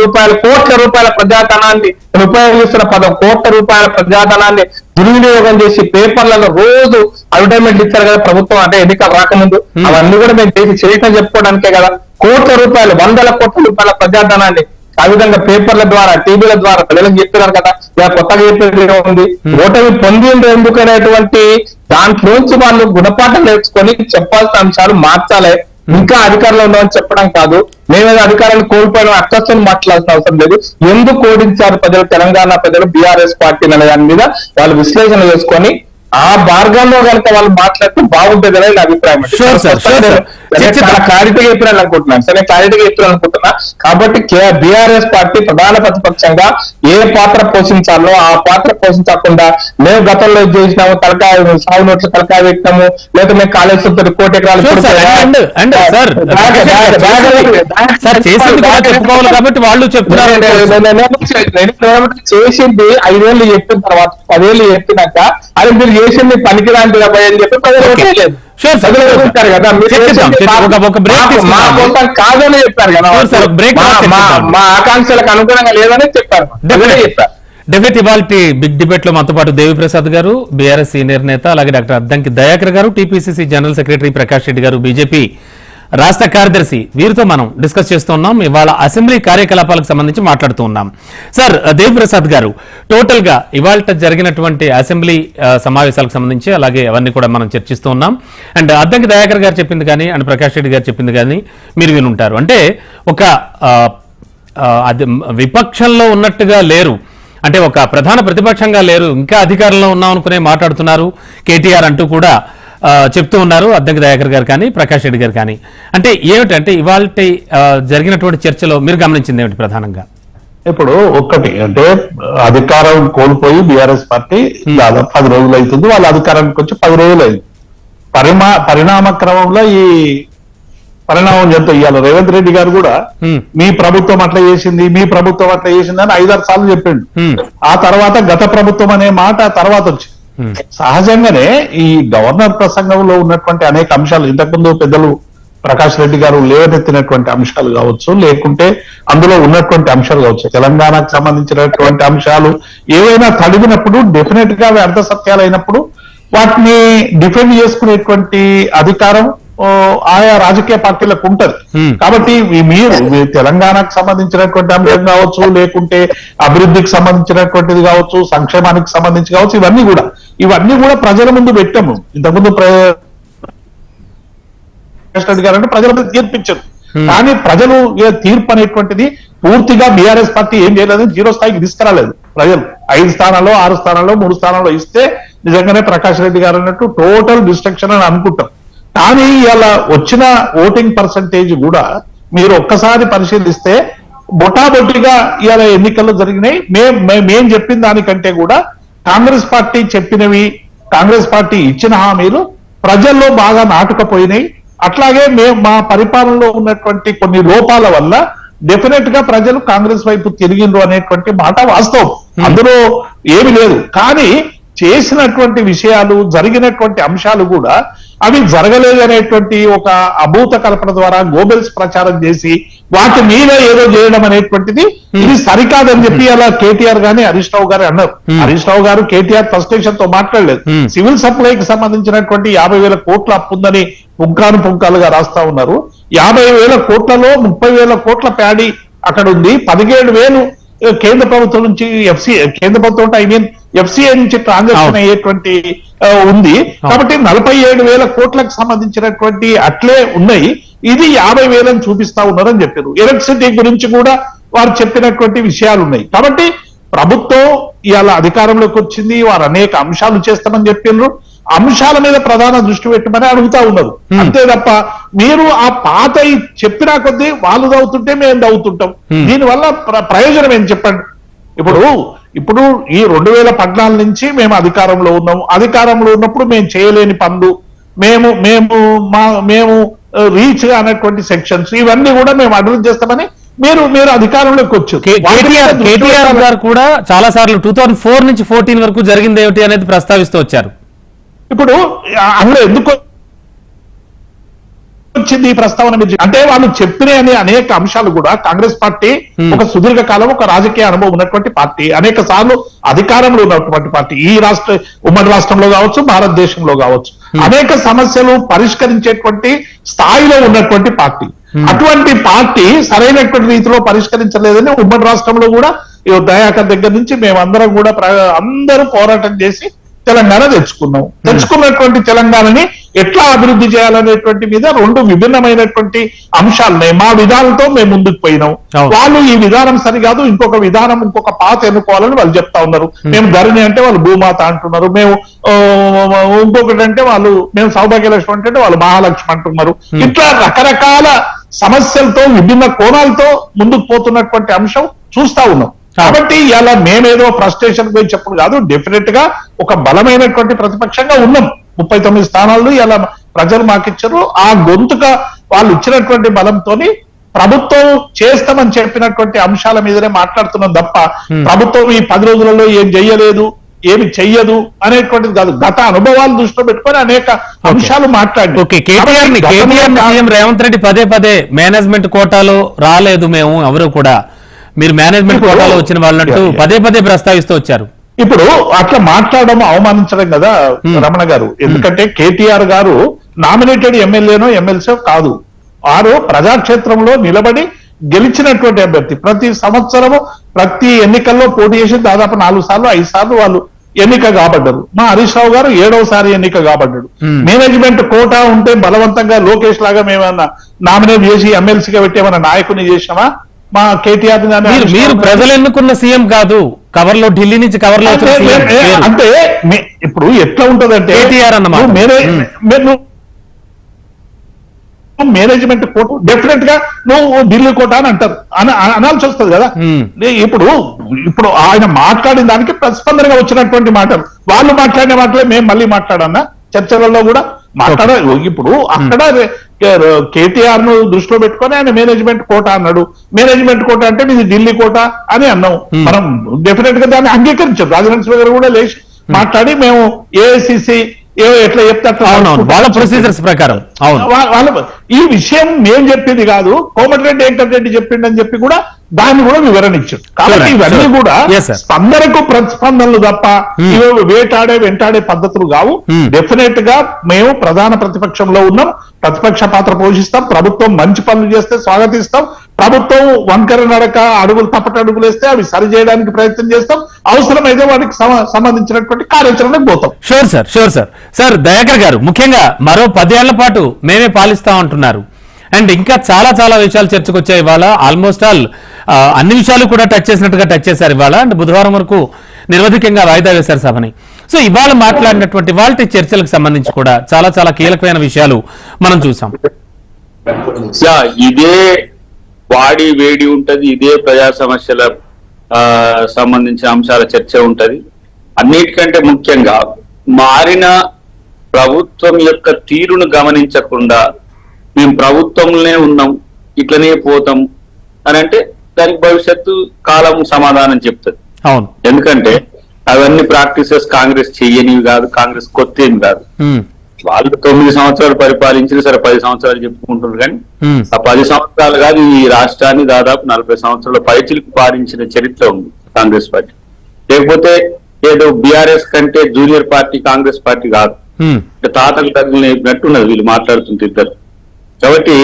D: రూపాయల ప్రజాధనాన్ని ఉపయోగిస్తున్న 10 కోట్ల రూపాయల ప్రజాధనాన్ని దుర్వినియోగం చేసి పేపర్లలో రోజు అడ్వర్టైజ్మెంట్ ఇచ్చారు కదా ప్రభుత్వం, అంటే ఎన్నికలు రాకముందు. అవన్నీ కూడా మేము చేసిన చెప్పుకోవడానికే కదా. కోట్ల రూపాయలు, 100 కోట్ల రూపాయల ప్రజాధనాన్ని ఆ విధంగా పేపర్ల ద్వారా, టీవీల ద్వారా ప్రజలకు చెప్తున్నారు కదా. ఇలా కొత్తగా చెప్పేది ఉంది. ఓటమి పొందింది ఎందుకనేటువంటి దాంట్లోంచి వాళ్ళు గుణపాఠం నేర్చుకొని చెప్పాల్సిన అంశాలు మార్చాలి. ఇంకా అధికారంలో ఉన్నామని చెప్పడం కాదు, మేమేదో అధికారాన్ని కోల్పోయిన అక్కస్తని మాట్లాడాల్సిన అవసరం లేదు. ఎందుకు ఓడించారు ప్రజలు, తెలంగాణ ప్రజలు బీఆర్ఎస్ పార్టీ అనే దాని మీద వాళ్ళు విశ్లేషణ చేసుకొని ఆ మార్గంలో కనుక వాళ్ళు మాట్లాడితే బాగుంటుంది అనేది నా అభిప్రాయం అండి.
A: Sure, sir. Sure, sir.
D: చాలా క్లారిటీగా చెప్పాను అనుకుంటున్నాను సరే, క్లారిటీగా చెప్పాను అనుకుంటున్నా. కాబట్టి బీఆర్ఎస్ పార్టీ ప్రధాన ప్రతిపక్షంగా ఏ పాత్ర పోషించాలో ఆ పాత్ర పోషించకుండా మేము గతంలో చేసినాము, తలకాయ సాగు నోట్లు తలకాయ పెట్టినాము, లేదా మేము కాళేశ్వరం కోటి ఎకరాలు
A: కాబట్టి వాళ్ళు చెప్తున్నారు
D: చేసింది 5 ఏళ్ళు చెప్పిన తర్వాత 10 ఏళ్ళు చెప్పినాక అది మీరు చేసింది పనికిరాంటి అని చెప్పి ప్రజలు చెప్తారు కదా, కాదని చెప్పారు కదా, మా ఆకాంక్షలకు అనుగుణంగా లేదని చెప్పారు.
A: డెఫినెట్ ఇవాళ బిగ్ డిబేట్ లో మనతో పాటు దేవిప్రసాద్ గారు బీఆర్ఎస్ సీనియర్ నేత, అలాగే డాక్టర్ అద్దంకి దయాకర్ గారు TPCC general secretary Prakash Reddy గారు బీజేపీ రాష్ట్ర కార్యదర్శి, వీరితో మనం డిస్కస్ చేస్తున్నాం. ఇవాళ అసెంబ్లీ కార్యకలాపాలకు సంబంధించి మాట్లాడుతూ ఉన్నాం. సార్ దేవిప్రసాద్ గారు, టోటల్ గా ఇవాళ జరిగినటువంటి అసెంబ్లీ సమావేశాలకు సంబంధించి అలాగే అవన్నీ కూడా మనం చర్చిస్తూ ఉన్నాం. అండ్ అద్దంకి దయాకర్ గారు చెప్పింది కానీ అండ్ ప్రకాష్ రెడ్డి గారు చెప్పింది కానీ మీరు వినుంటారు. అంటే ఒక అది విపక్షంలో ఉన్నట్టుగా లేరు, అంటే ఒక ప్రధాన ప్రతిపక్షంగా లేరు, ఇంకా అధికారంలో ఉన్నాం అనుకునే మాట్లాడుతున్నారు కేటీఆర్ అంటూ కూడా చెప్తూ ఉన్నారు అద్దంకి దయాకర్ గారు కానీ ప్రకాష్ రెడ్డి గారు కానీ. అంటే ఏమిటంటే ఇవాళ జరిగినటువంటి చర్చలో మీరు గమనించింది ఏమిటి ప్రధానంగా?
B: ఇప్పుడు ఒక్కటి అంటే అధికారం కోల్పోయి బీఆర్ఎస్ పార్టీ దాదాపు 10 రోజులు అవుతుంది, వాళ్ళ అధికారానికి వచ్చి 10 రోజులు అయింది. పరిణామ క్రమంలో ఈ పరిణామం చెప్తా ఇవాళ రేవంత్ రెడ్డి గారు కూడా మీ ప్రభుత్వం అట్లా చేసింది, మీ ప్రభుత్వం అట్లా చేసింది అని 5-6 సార్లు చెప్పిండు. ఆ తర్వాత గత ప్రభుత్వం అనే మాట తర్వాత వచ్చింది. సహజంగానే ఈ గవర్నర్ ప్రసంగంలో ఉన్నటువంటి అనేక అంశాలు ఇంతకుముందు పెద్దలు ప్రకాష్ రెడ్డి గారు లేవనెత్తినటువంటి అంశాలు కావచ్చు, లేకుంటే అందులో ఉన్నటువంటి అంశాలు కావచ్చు, తెలంగాణకు సంబంధించినటువంటి అంశాలు ఏవైనా తడిగినప్పుడు డెఫినెట్ గా అర్ధ సత్యాలు అయినప్పుడు వాటిని డిఫెండ్ చేసుకునేటువంటి అధికారం ఆయా రాజకీయ పార్టీలకు ఉంటది. కాబట్టి మీరు తెలంగాణకు సంబంధించినటువంటి అంశం కావచ్చు, లేకుంటే అభివృద్ధికి సంబంధించినటువంటిది కావచ్చు, సంక్షేమానికి సంబంధించి కావచ్చు, ఇవన్నీ కూడా ప్రజల ముందు పెట్టాము. ఇంతకుముందు గారంటే ప్రజల మీద తీర్పిచ్చారు, కానీ ప్రజలు తీర్పు అనేటువంటిది పూర్తిగా బీఆర్ఎస్ పార్టీ ఏం చేయలేదు, 0 స్థాయికి తీసుకురాలేదు. ప్రజలు 5 స్థానాల్లో 6 స్థానాల్లో 3 స్థానాల్లో ఇస్తే నిజంగానే ప్రకాష్ రెడ్డి గారు అన్నట్టు టోటల్ డిస్ట్రక్షన్ అని అనుకుంటాం. కానీ ఇలా వచ్చిన ఓటింగ్ పర్సంటేజ్ కూడా మీరు ఒక్కసారి పరిశీలిస్తే బొటాబొట్టిగా ఇలా ఎన్నికల్లో జరిగినాయి. మేం చెప్పిన దానికంటే కూడా కాంగ్రెస్ పార్టీ చెప్పినవి, కాంగ్రెస్ పార్టీ ఇచ్చిన హామీలు ప్రజల్లో బాగా నాటుకపోయినాయి. అట్లాగే మా పరిపాలనలో ఉన్నటువంటి కొన్ని లోపాల వల్ల డెఫినెట్ గా ప్రజలు కాంగ్రెస్ వైపు తిరిగిండ్రు అనేటువంటి మాట వాస్తవం, అందులో ఏమి లేదు. కానీ చేసినటువంటి విషయాలు, జరిగినటువంటి అంశాలు కూడా అవి జరగలేదు అనేటువంటి ఒక అభూత కల్పన ద్వారా గోబెల్స్ ప్రచారం చేసి వాటి మీద ఏదో చేయడం అనేటువంటిది ఇది సరికాదని చెప్పి అలా కేటీఆర్ గాని హరీష్ రావు గారు అన్నారు. హరీష్ రావు గారు కేటీఆర్ ఫ్రస్ట్రేషన్ తో మాట్లాడలేదు. సివిల్ సప్లైకి సంబంధించినటువంటి 50,000 కోట్ల అప్పు ఉందని పుంకాలుగా రాస్తా ఉన్నారు. 50,000 కోట్లలో 30,000 కోట్ల ప్యాడీ అక్కడ ఉంది, 17,000 కేంద్ర ప్రభుత్వం నుంచి కేంద్ర ప్రభుత్వం ఎఫ్సిఐ నుంచి ట్రాన్సాక్షన్ అయ్యేటువంటి ఉంది. కాబట్టి 47,000 కోట్లకు సంబంధించినటువంటి అట్లే ఉన్నాయి, ఇది 50,000 చూపిస్తా ఉన్నారని చెప్పారు. ఎలక్ట్రిసిటీ గురించి కూడా వారు చెప్పినటువంటి విషయాలు ఉన్నాయి. కాబట్టి ప్రభుత్వం ఇవాళ అధికారంలోకి వచ్చింది, వారు అనేక అంశాలు చేస్తామని చెప్పినారు. అంశాల మీద ప్రధాన దృష్టి పెట్టమని అడుగుతా ఉన్నారు, అంతే తప్ప మీరు ఆ పాత చెప్పినా కొద్దీ వాళ్ళు చదువుతుంటే మేము చదువుతుంటాం. దీనివల్ల ప్రయోజనం ఏం చెప్పండి? ఇప్పుడు ఈ 2014 నుంచి మేము అధికారంలో ఉన్నాము, అధికారంలో ఉన్నప్పుడు మేము చేయలేని పనులు, మేము రీచ్ అనేటువంటి సెక్షన్స్ ఇవన్నీ కూడా మేము అడ్రస్ చేస్తామని మీరు అధికారంలోకి వచ్చారు.
A: కేటీఆర్ గారు కూడా చాలా సార్లు 2004 నుంచి 14 వరకు జరిగింది ఏమిటి అనేది ప్రస్తావిస్తూ వచ్చారు.
B: ఇప్పుడు అందులో ఎందుకు వచ్చింది ఈ ప్రస్తావన? అంటే వాళ్ళు చెప్పిన అనేక అంశాలు కూడా కాంగ్రెస్ పార్టీ ఒక సుదీర్ఘ కాలం ఒక రాజకీయ అనుభవం ఉన్నటువంటి పార్టీ, అనేక సార్లు అధికారంలో ఉన్నటువంటి పార్టీ, ఈ ఉమ్మడి రాష్ట్రంలో కావచ్చు, భారతదేశంలో కావచ్చు, అనేక సమస్యలు పరిష్కరించేటువంటి స్థాయిలో ఉన్నటువంటి పార్టీ. అటువంటి పార్టీ సరైనటువంటి రీతిలో పరిష్కరించలేదని ఉమ్మడి రాష్ట్రంలో కూడా దయాకర్ దగ్గర నుంచి మేమందరం కూడా అందరూ పోరాటం చేసి తెలంగాణ తెచ్చుకున్నటువంటి తెలంగాణని ఎట్లా అభివృద్ధి చేయాలనేటువంటి మీద రెండు విభిన్నమైనటువంటి అంశాలున్నాయి. మా విధానంతో మేము ముందుకు పోయినాం, వాళ్ళు ఈ విధానం సరికాదు, ఇంకొక విధానం, ఇంకొక పాత ఎన్నుకోవాలని వాళ్ళు చెప్తా ఉన్నారు. మేము ధరణి అంటే వాళ్ళు భూమాత అంటున్నారు, మేము ఇంకొకటి అంటే వాళ్ళు మేము సౌభాగ్యలక్ష్మి అంటే వాళ్ళు మహాలక్ష్మి అంటున్నారు. ఇట్లా రకరకాల సమస్యలతో విభిన్న కోణాలతో ముందుకు పోతున్నటువంటి అంశం చూస్తా ఉన్నాం. కాబట్టి ఇలా మేమేదో ఫ్రస్ట్రేషన్ పోయి చెప్పడం కాదు, డెఫినెట్ గా ఒక బలమైనటువంటి ప్రతిపక్షంగా ఉన్నాం. 39 స్థానాలు ఇలా ప్రజలు మాకిచ్చారు. ఆ గొంతుగా వాళ్ళు ఇచ్చినటువంటి బలంతోని ప్రభుత్వం చేస్తామని చెప్పినటువంటి అంశాల మీదనే మాట్లాడుతున్నాం తప్ప ప్రభుత్వం ఈ 10 రోజులలో ఏం చెయ్యలేదు, ఏమి చెయ్యదు అనేటువంటిది కాదు. గత అనుభవాలు దృష్టిలో పెట్టుకొని అనేక అంశాలు మాట్లాడి
A: సీఎం రేవంత్ రెడ్డి పదే మేనేజ్మెంట్ కోటాలో రాలేదు మేము ఎవరు కూడా, మీరు మేనేజ్మెంట్ కోటాలో వచ్చిన వాళ్ళంటూ పదే ప్రస్తావిస్తూ వచ్చారు.
B: ఇప్పుడు అట్లా మాట్లాడడం అవమానించడం కదా రమణ గారు. ఎందుకంటే కేటీఆర్ గారు నామినేటెడ్ ఎమ్మెల్యేనో ఎమ్మెల్సీ కాదు, వారు ప్రజాక్షేత్రంలో నిలబడి గెలిచినటువంటి అభ్యర్థి. ప్రతి సంవత్సరము ప్రతి ఎన్నికల్లో పోటీ చేసి దాదాపు 4 సార్లు 5 సార్లు వాళ్ళు ఎన్నిక కాబడ్డారు. మా హరీష్ రావు గారు 7వసారి ఎన్నిక కాబడ్డాడు. మేనేజ్మెంట్ కోటా ఉంటే బలవంతంగా లోకేష్ లాగా మేమన్నా నామినేట్ చేసి ఎమ్మెల్సీగా పెట్టి ఏమన్నా నాయకుని చేసినామా? మా కేటీఆర్
A: మీరు ప్రజలు ఎన్నుకున్న సీఎం కాదు, కవర్లో ఢిల్లీ నుంచి కవర్లో
B: అంటే ఇప్పుడు ఎట్లా ఉంటదంటే
A: కేటీఆర్ అన్నమాట
B: మేనేజ్మెంట్ కోట డెఫినెట్ గా నువ్వు ఢిల్లీ కోట అని అంటారు, అనాల్సి వస్తుంది కదా. ఇప్పుడు ఆయన మాట్లాడిన దానికి ప్రతిస్పందనగా వచ్చినటువంటి మాటలు, వాళ్ళు మాట్లాడిన మాటలే మేము మళ్ళీ మాట్లాడన్నా చర్చలలో కూడా మాట్లాడ. ఇప్పుడు అక్కడ కేటీఆర్ ను దృష్టిలో పెట్టుకొని ఆయన మేనేజ్మెంట్ కోట అన్నాడు. మేనేజ్మెంట్ కోట అంటే మీది ఢిల్లీ కోట అని అన్నాం. మనం డెఫినెట్ గా దాన్ని అంగీకరించాం. రాజనరసింహ గారు కూడా లేచి మాట్లాడి మేము ఏఐసిసి ఎట్లా చెప్తే
A: వాళ్ళ ప్రొసీజర్స్ ప్రకారం
B: ఈ విషయం మేము చెప్పింది కాదు, కోమటిరెడ్డి వెంకటరెడ్డి చెప్పిండని చెప్పి కూడా దాన్ని కూడా వివరణ ఇచ్చారు. కాబట్టి ఇవన్నీ కూడా స్పందనకు ప్రతిస్పందనలు తప్ప వెంటాడే పద్ధతులు కావు. డెఫినెట్ గా మేము ప్రధాన ప్రతిపక్షంలో ఉన్నాం, ప్రతిపక్ష పాత్ర పోషిస్తాం. ప్రభుత్వం మంచి పనులు చేస్తే స్వాగతిస్తాం, ప్రభుత్వం వంకర నడక అడుగులు తప్పటి అడుగులు వేస్తే అవి సరి చేయడానికి ప్రయత్నం చేస్తాం, అవసరమైతే వాటికి సంబంధించినటువంటి కార్యాచరణకు పోతాం.
A: షూర్ సార్ దయాకర్ గారు, ముఖ్యంగా మరో 10 ఏళ్ల పాటు మేమే పాలిస్తాం అంటున్నారు. అండ్ ఇంకా చాలా విషయాలు చర్చకొచ్చాయి ఇవాళ. ఆల్మోస్ట్ ఆల్ అన్ని విషయాలు కూడా టచ్ చేశారు ఇవాళ. అండ్ బుధవారం వరకు నిరవధికంగా వాయిదా వేశారు సభని. సో ఇవాళ మాట్లాడినటువంటి వాళ్ళ చర్చలకు సంబంధించి కూడా చాలా కీలకమైన విషయాలు మనం చూసాం.
C: ఇదే వాడి వేడి ఉంటది, ఇదే ప్రజా సమస్యల సంబంధించిన అంశాల చర్చ ఉంటది. అన్నిటికంటే ముఖ్యంగా మారిన ప్రభుత్వం యొక్క తీరును గమనించకుండా మేము ప్రభుత్వంలోనే ఉన్నాం, ఇట్లనే పోతాం అని అంటే దానికి భవిష్యత్తు కాలం సమాధానం చెప్తుంది.
A: అవును,
C: ఎందుకంటే అవన్నీ ప్రాక్టీసెస్ కాంగ్రెస్ చెయ్యనివి కాదు, కాంగ్రెస్ కొత్త ఏమి కాదు. వాళ్ళు 9 సంవత్సరాలు పరిపాలించిన సరే 10 సంవత్సరాలు చెప్పుకుంటున్నారు, కానీ ఆ 10 సంవత్సరాలు కాదు ఈ రాష్ట్రాన్ని దాదాపు 40 సంవత్సరాల పైచిలకు పాలించిన చరిత్ర ఉంది కాంగ్రెస్ పార్టీ. లేకపోతే ఏదో బీఆర్ఎస్ కంటే జూనియర్ పార్టీ కాంగ్రెస్ పార్టీ కాదు, తాతలు తగ్గులు నేర్పినట్టున్నది వీళ్ళు మాట్లాడుతుంటే ఇద్దరు. కాబట్టి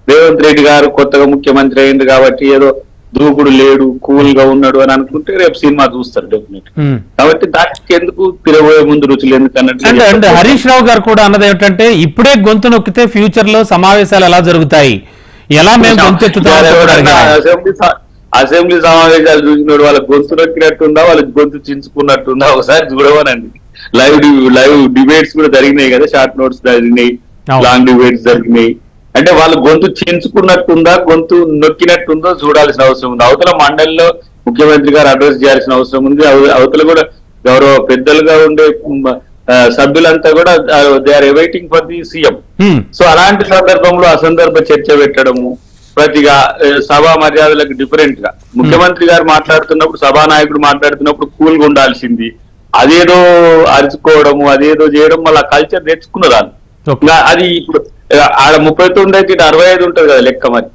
C: రేవంత్ రెడ్డి గారు కొత్తగా ముఖ్యమంత్రి అయింది కాబట్టి ఏదో దూకుడు లేడు, కూల్ గా ఉన్నాడు అని అనుకుంటే రేపు సినిమా చూస్తారు డెఫినెట్. కాబట్టి దానికి ఎందుకు తిరగబోయే ముందు రుచులు ఎందుకు
A: అన్నట్టు హరీష్ రావు గారు కూడా అన్నది ఏమిటంటే ఇప్పుడే గొంతు నొక్కితే ఫ్యూచర్ లో సమావేశాలు ఎలా జరుగుతాయి, ఎలా మేము
C: అసెంబ్లీ సమావేశాలు చూసినోడు వాళ్ళ గొంతు నొక్కినట్టుందా, వాళ్ళ గొంతు చించుకున్నట్టుందా ఒకసారి చూడవనండి. లైవ్ డిబేట్స్ కూడా జరిగినాయి కదా, షార్ట్ నోట్స్ జరిగినాయి, లాంగ్ డిబేట్స్ జరిగినాయి. అంటే వాళ్ళ గొంతు చించుకున్నట్టుందా, గొంతు నొక్కినట్టుందో చూడాల్సిన అవసరం ఉంది. అవతల మండలిలో ముఖ్యమంత్రి గారు అడ్రస్ చేయాల్సిన అవసరం ఉంది. అవతల కూడా గౌరవ పెద్దలుగా ఉండే సభ్యులంతా కూడా they are waiting for the CM. So అలాంటి సందర్భంలో అసందర్భ చర్చ పెట్టడము, ప్రతిగా సభా మర్యాదలకు డిఫరెంట్ గా ముఖ్యమంత్రి గారు మాట్లాడుతున్నప్పుడు, సభానాయకుడు మాట్లాడుతున్నప్పుడు కూల్ గా ఉండాల్సింది, అదేదో అరుచుకోవడము, అదేదో చేయడం, మళ్ళీ కల్చర్ తెచ్చుకున్నదాన్ని. అది ఇప్పుడు ఆడ 39 అయితే 65 ఉంటది కదా లెక్క. మరి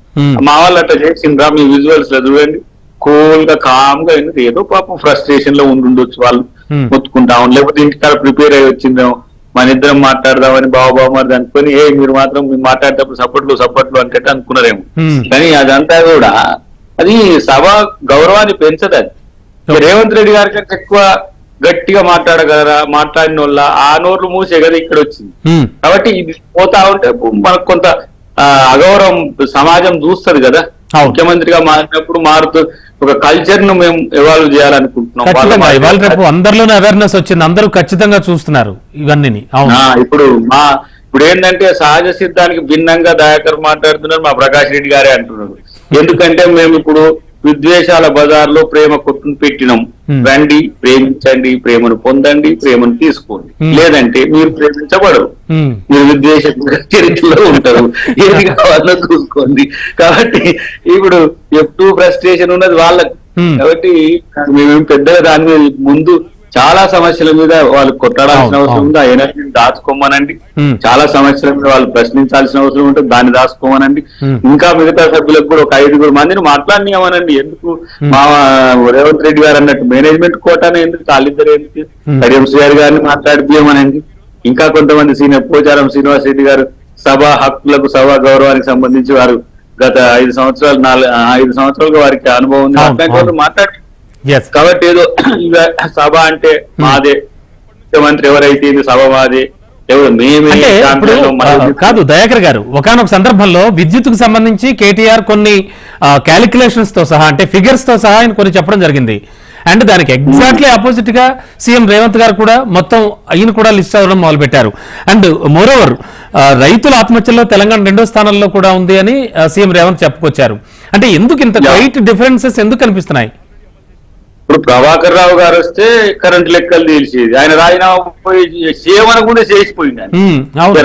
C: మా వాళ్ళు అట్లా చేసిండ్రా, మీ విజువల్స్ లో చూడండి, కూల్ గా కామ్ గా ఏదో పాపం ఫ్రస్ట్రేషన్ లో ఉండుండొచ్చు వాళ్ళు మొత్తుకుంటాం, లేకపోతే ఇంటికాడ ప్రిపేర్ అయ్యి వచ్చిందేమో మన ఇద్దరం మాట్లాడదామని బావబావమారి అనుకుని మీరు మాత్రం మాట్లాడేటప్పుడు సప్పట్లు అంటే అనుకున్నారేమో. కానీ అదంతా కూడా అది సభ గౌరవాన్ని పెంచదు. అది రేవంత్ రెడ్డి గారి కంటే ఎక్కువ గట్టిగా మాట్లాడగలరా, మాట్లాడిన వాళ్ళ ఆ నోర్లు మూసే కదా ఇక్కడ వచ్చింది. కాబట్టి ఇది పోతా ఉంటే మనకు కొంత అగౌరవం సమాజం చూస్తుంది కదా. ముఖ్యమంత్రిగా మారినప్పుడు మారుతూ ఒక కల్చర్ ను మేము ఎవాల్వ్ చేయాలనుకుంటున్నాం.
A: అందరిలోనే అవేర్నెస్ వచ్చింది, అందరూ ఖచ్చితంగా చూస్తున్నారు ఇవన్నీ.
C: ఇప్పుడు ఏంటంటే సహజ సిద్ధానికి భిన్నంగా దయాకర్ మాట్లాడుతున్నారు, మా ప్రకాష్ రెడ్డి గారే అంటున్నారు. ఎందుకంటే మేము ఇప్పుడు విద్వేషాల బజార్లో ప్రేమ కొట్టును పెట్టినాం. రండి, ప్రేమించండి, ప్రేమను పొందండి, ప్రేమను తీసుకోండి. లేదంటే మీరు ప్రేమించబడరు, మీరు విద్వేష చరిత్రలో ఉంటారు, ఏది కావాలో చూసుకోండి. కాబట్టి ఇప్పుడు ఎప్పుడు ఫ్రస్ట్రేషన్ ఉన్నది వాళ్ళకి. కాబట్టి మేము పెద్దగా దాని మీద ముందు చాలా సమస్యల మీద వాళ్ళు కొట్లాడాల్సిన అవసరం ఉంది. ఆ ఎనర్జీని దాచుకోమనండి. చాలా సమస్యల మీద వాళ్ళు ప్రశ్నించాల్సిన అవసరం ఉంటుంది, దాన్ని దాచుకోమనండి. ఇంకా మిగతా సభ్యులకు కూడా ఒక 5 మందిని మాట్లాడినామనండి. ఎందుకు మా రేవంత్ రెడ్డి గారు అన్నట్టు మేనేజ్మెంట్ కోటానే ఎందుకు, వాళ్ళిద్దరు ఎందుకు, కడియం శ్రీహరి గారిని మాట్లాడిపోయామనండి. ఇంకా కొంతమంది సీనియర్ పోచారం శ్రీనివాస్ రెడ్డి గారు సభా హక్కులకు, సభా గౌరవానికి సంబంధించి వారు గత 5 సంవత్సరాలుగా వారికి అనుభవం ఉంది. అట్లాంటి వాళ్ళు మాట్లాడి కాబట్టి ఏదో సభ అంటే మాదే, ముఖ్యమంత్రి ఎవరైతే సభ మాదే, ఎవరు మేమే
A: కాదు. దయాకర్ గారు ఒకానొక సందర్భంలో విద్యుత్కు సంబంధించి కేటీఆర్ కొన్ని క్యాలిక్యులేషన్స్ తో సహా, అంటే ఫిగర్స్ తో సహా ఆయన కొన్ని చెప్పడం జరిగింది. అండ్ దానికి ఎగ్జాక్ట్లీ ఆపోజిట్ గా సీఎం రేవంత్ గారు కూడా మొత్తం ఆయన కూడా లిస్ట్ అవ్వడం మొదలు పెట్టారు. అండ్ మోరోవర్ రైతుల ఆత్మహత్యల్లో తెలంగాణ 2వ స్థానంలో కూడా ఉంది అని సీఎం రేవంత్ చెప్పుకొచ్చారు. అంటే ఎందుకు ఇంత గ్రేట్ డిఫరెన్సెస్ ఎందుకు కనిపిస్తున్నాయి?
C: ఇప్పుడు ప్రభాకర్ రావు గారు వస్తే కరెంట్ లెక్కలు తెలిసేది, ఆయన రాజీనామా పోయి సీఎం అనుకుంటే చేసిపోయింది.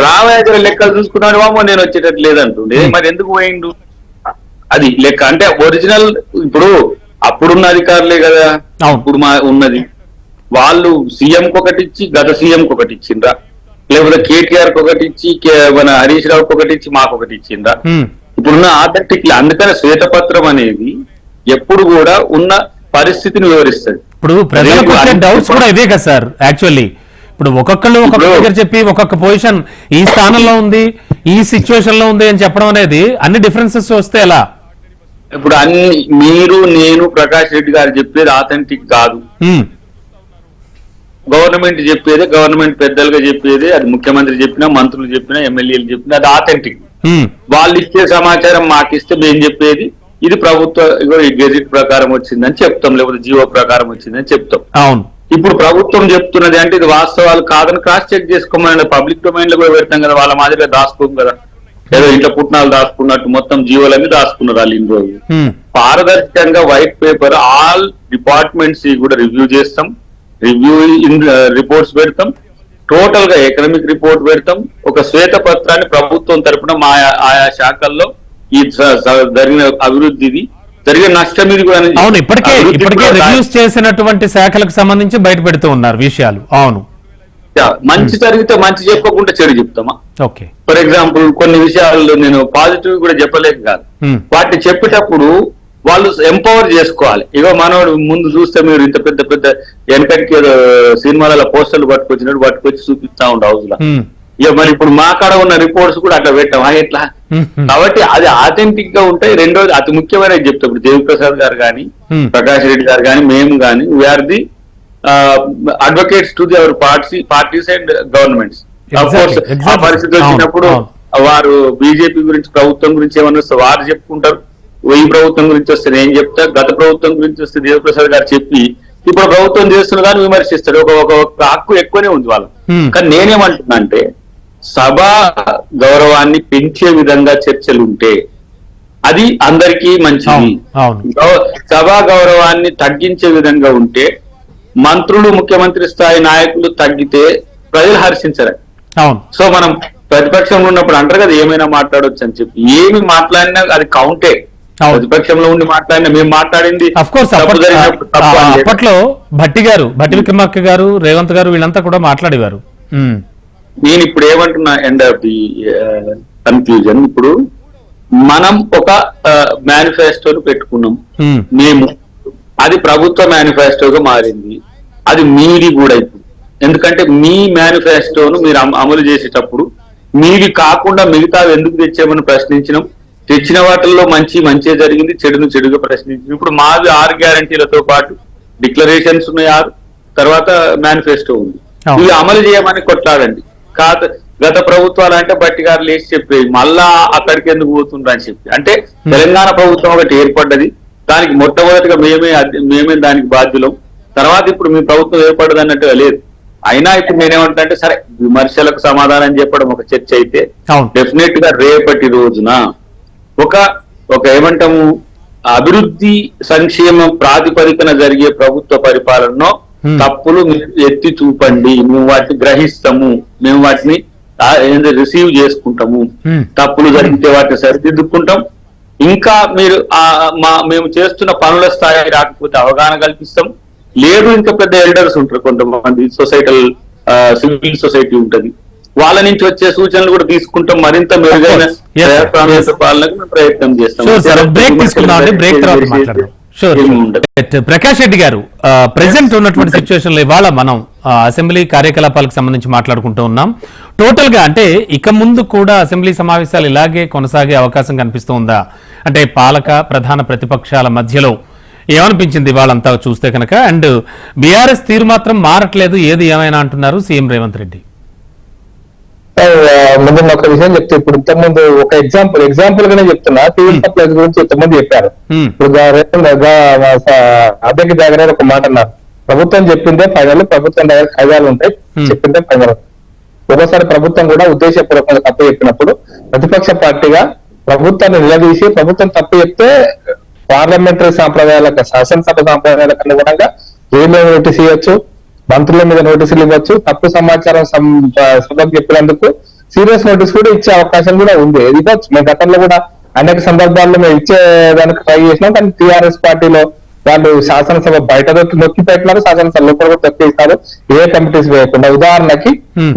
C: రావయ్య గారి లెక్కలు చూసుకున్నాడు, వామో నేను వచ్చేటట్టు లేదంటుండే, మరి ఎందుకు పోయిండు? అది లెక్క అంటే ఒరిజినల్. ఇప్పుడు అప్పుడున్న అధికారులే కదా ఇప్పుడు ఉన్నది. వాళ్ళు సీఎంకి ఒకటి ఇచ్చి గత సీఎంకి ఒకటి ఇచ్చిండ్రా, లేకపోతే కేటీఆర్ కి ఒకటి ఇచ్చి మన హరీష్ రావుకి ఒకటి ఇచ్చి మాకు ఒకటి ఇచ్చిండ్రా? ఇప్పుడున్న ఆథెంటిక్. అందుకనే శ్వేతపత్రం అనేది ఎప్పుడు కూడా ఉన్న పరిస్థితిని వివరిస్తుంది.
A: ఇప్పుడు ప్రజలకు వచ్చే డౌట్స్ కూడా ఇదే కదా సార్. యాక్చువల్లీ ఇప్పుడు ఒక్కొక్కళ్ళు ఒక్కొక్క దగ్గర చెప్పి ఒక్కొక్క పొజిషన్ ఈ స్థానంలో ఉంది, ఈ సిచ్యువేషన్ లో ఉంది అని చెప్పడం అనేది అన్ని డిఫరెన్సెస్ వస్తే ఎలా?
C: ఇప్పుడు అన్ని మీరు నేను ప్రకాష్ రెడ్డి గారు చెప్పేది ఆథెంటిక్ కాదు. గవర్నమెంట్ చెప్పేది, గవర్నమెంట్ పెద్దలుగా చెప్పేది, అది ముఖ్యమంత్రి చెప్పినా, మంత్రులు చెప్పినా, ఎమ్మెల్యేలు చెప్పినా అది ఆథెంటిక్. వాళ్ళు ఇచ్చే సమాచారం మాకిస్తే మేము చెప్పేది ఇది ప్రభుత్వ గెజిట్ ప్రకారం వచ్చిందని చెప్తాం, లేకపోతే జీవో ప్రకారం వచ్చిందని చెప్తాం.
A: అవును.
C: ఇప్పుడు ప్రభుత్వం చెప్తున్నది అంటే ఇది వాస్తవాలు కాదని క్రాస్ చెక్ చేసుకోమని పబ్లిక్ డొమైన్ లో కూడా పెడతాం కదా, వాళ్ళ మాదిరిగా దాచుకోం కదా. ఏదో ఇంట్లో పుట్నాలు దాచుకున్నట్టు మొత్తం జీవోలన్నీ దాచుకున్నారు వాళ్ళు ఇన్ని రోజులు. పారదర్శకంగా వైట్ పేపర్ ఆల్ డిపార్ట్మెంట్స్ కూడా రివ్యూ చేస్తాం, రివ్యూ రిపోర్ట్స్ పెడతాం, టోటల్ గా ఎకనామిక్ రిపోర్ట్ పెడతాం. ఒక శ్వేత పత్రాన్ని ప్రభుత్వం తరపున మా ఆయా శాఖల్లో ఈ జరిగిన అభివృద్ధిది, జరిగిన నష్టం ఇది కూడా.
A: అవును, ఇప్పటికే రివ్యూస్ చేసినటువంటి శాఖలకు సంబంధించి బయట పెడుతూ ఉన్నారు విషయాలు. అవును,
C: మంచి జరిగితే మంచి చెప్పకుండా చెడు చెప్తామా?
A: ఓకే.
C: ఫర్ ఎగ్జాంపుల్ కొన్ని విషయాల్లో నేను పాజిటివ్ కూడా చెప్పలేక కాదు, వాటిని చెప్పేటప్పుడు వాళ్ళు ఎంపవర్ చేసుకోవాలి. ఇగో మనోడు ముందు చూస్తే మీరు ఇంత పెద్ద పెద్ద వెనకటికి సినిమాలలో పోస్టర్లు పట్టుకొచ్చి చూపిస్తా ఉండే హౌస్ లో. ఇక మరి ఇప్పుడు మా కాడ ఉన్న రిపోర్ట్స్ కూడా అట్లా పెట్టాం ఎట్లా? కాబట్టి అది ఆథెంటిక్ గా ఉంటాయి. రెండోది అతి ముఖ్యమైన చెప్తాం, ఇప్పుడు దేవిప్రసాద్ గారు కానీ, ప్రకాష్ రెడ్డి గారు కానీ, మేము కానీ we are the advocates to the our parties and governments. ఆ పరిస్థితి వచ్చినప్పుడు వారు బీజేపీ గురించి, ప్రభుత్వం గురించి ఏమన్నా వస్తే వారు చెప్పుకుంటారు, ఈ ప్రభుత్వం గురించి వస్తే నేను చెప్తా, గత ప్రభుత్వం గురించి వస్తే దేవప్రసాద్ గారు చెప్పి ఇప్పుడు ప్రభుత్వం చేస్తున్న కానీ విమర్శిస్తారు. ఒక హక్కు ఎక్కువనే ఉంది వాళ్ళు. కానీ నేనేమంటున్నా అంటే సభా గౌరవాన్ని పెంచే విధంగా చర్చలు ఉంటే అది అందరికీ మంచిది. సభా గౌరవాన్ని తగ్గించే విధంగా ఉంటే మంత్రులు, ముఖ్యమంత్రి స్థాయి నాయకులు తగ్గితే ప్రజలు హర్షించరు. సో మనం ప్రతిపక్షంలో ఉన్నప్పుడు అంటారు కదా ఏమైనా మాట్లాడవచ్చు అని చెప్పి, ఏమి మాట్లాడినా అది కౌంటే. ప్రతిపక్షంలో ఉండి మాట్లాడినా మేము మాట్లాడింది
A: అప్పట్లో భట్టి విక్రమార్క గారు, రేవంత్ గారు వీళ్ళంతా కూడా మాట్లాడేవారు.
C: నేను ఇప్పుడు ఏమంటున్నా, ఎండ్ ఆఫ్ ది కన్ఫ్యూజన్, ఇప్పుడు మనం ఒక మేనిఫెస్టోను పెట్టుకున్నాం మేము, అది ప్రభుత్వ మేనిఫెస్టోగా మారింది, అది మీది కూడా ఇప్పుడు. ఎందుకంటే మీ మేనిఫెస్టోను మీరు అమలు చేసేటప్పుడు మీది కాకుండా మిగతా ఎందుకు తెచ్చామని ప్రశ్నించినాం. తెచ్చిన వాటిల్లో మంచిగా జరిగింది, చెడుగా ప్రశ్నించింది. ఇప్పుడు మాది 6 గ్యారంటీలతో పాటు డిక్లరేషన్స్ ఉన్నాయి 6, తర్వాత మేనిఫెస్టో ఉంది.
A: అవును.
C: ఇవి అమలు చేయమని కొట్లాడండి. గత ప్రభుత్వాలు అంటే బట్టి గారు లేచి చెప్పేది మళ్ళా అక్కడికి ఎందుకు పోతుండ్రు అని చెప్పి. అంటే తెలంగాణ ప్రభుత్వం ఒకటి ఏర్పడ్డది, దానికి మొట్టమొదటిగా మేమే దానికి బాధ్యులం. తర్వాత ఇప్పుడు మీ ప్రభుత్వం ఏర్పడ్డది అన్నట్టుగా లేదు. అయినా ఇప్పుడు నేనేమంటా సరే విమర్శలకు సమాధానం చెప్పడం ఒక చర్చ అయితే, డెఫినెట్ గా రేపటి రోజున ఒక ఏమంటాము అభివృద్ధి సంక్షేమం ప్రాతిపదికన జరిగే ప్రభుత్వ పరిపాలనలో తప్పులు మీరు ఎత్తి చూపండి, మేము వాటిని గ్రహిస్తాము, మేము వాటిని రిసీవ్ చేసుకుంటాము, తప్పులు జరిగితే వాటిని సరిదిద్దుకుంటాం. ఇంకా మీరు మేము చేస్తున్న పనుల స్థాయి రాకపోతే అవగాహన కల్పిస్తాం. లేదు ఇంకా పెద్ద ఎల్డర్స్ ఉంటారు, కొంతమంది సివిల్ సొసైటీ ఉంటది, వాళ్ళ నుంచి వచ్చే సూచనలు కూడా తీసుకుంటాం. మరింత మెరుగైన పాలనకు మేము ప్రయత్నం చేస్తాం.
A: ప్రకాష్ రెడ్డి గారు, ప్రెసెంట్ ఉన్నటువంటి సిచ్యువేషన్ లో ఇవాళ మనం అసెంబ్లీ కార్యకలాపాలకు సంబంధించి మాట్లాడుకుంటూ ఉన్నాం. టోటల్ గా అంటే ఇక ముందు కూడా అసెంబ్లీ సమావేశాలు ఇలాగే కొనసాగే అవకాశం కనిపిస్తుందా? అంటే పాలక ప్రధాన ప్రతిపక్షాల మధ్యలో ఏమనిపించింది వాళ్ళంతా చూస్తే కనుక? అండ్ బీఆర్ఎస్ తీరు మాత్రం మారట్లేదు, ఏది ఏమైనా అంటున్నారు సీఎం రేవంత్ రెడ్డి.
D: ముందు ఒక విషయం చెప్తే, ఇప్పుడు ఇంతకుముందు ఒక ఎగ్జాంపుల్ గానే చెప్తున్నా, సివిల్ సప్లైస్ గురించి ఇంతకుముందు చెప్పారు. ఇప్పుడు అభ్యర్థి దగ్గర ఒక మాట అన్నారు, ప్రభుత్వం చెప్పిందే ఫైనల్, ప్రభుత్వం దగ్గర ఖైదాలు ఉంటాయి, చెప్పిందే ఫైనల్. ఒకసారి ప్రభుత్వం కూడా ఉద్దేశపూర్వకంగా తప్పు చెప్పినప్పుడు ప్రతిపక్ష పార్టీగా ప్రభుత్వాన్ని నిలదీసి, ప్రభుత్వం తప్పు చెప్తే పార్లమెంటరీ సాంప్రదాయాలకు, శాసనసభ సాంప్రదాయాలకు అనుగుణంగా జైల్లో నోటీస్ ఇవ్వచ్చు, మంత్రుల మీద నోటీసులు ఇవ్వచ్చు, తప్పు సమాచారం సభకు చెప్పినందుకు సీరియస్ నోటీస్ కూడా ఇచ్చే అవకాశం కూడా ఉంది. ఇవ్వచ్చు. మేము గతంలో కూడా అనేక సందర్భాల్లో మేము ఇచ్చేదానికి ట్రై చేసినాం, కానీ టీఆర్ఎస్ పార్టీలో వాళ్ళు శాసనసభ బయట నొక్కి పెట్టినారు, శాసనసభ లోపల కూడా తొక్కేస్తారు, ఏ కమిటీస్ వేయకుండా. ఉదాహరణకి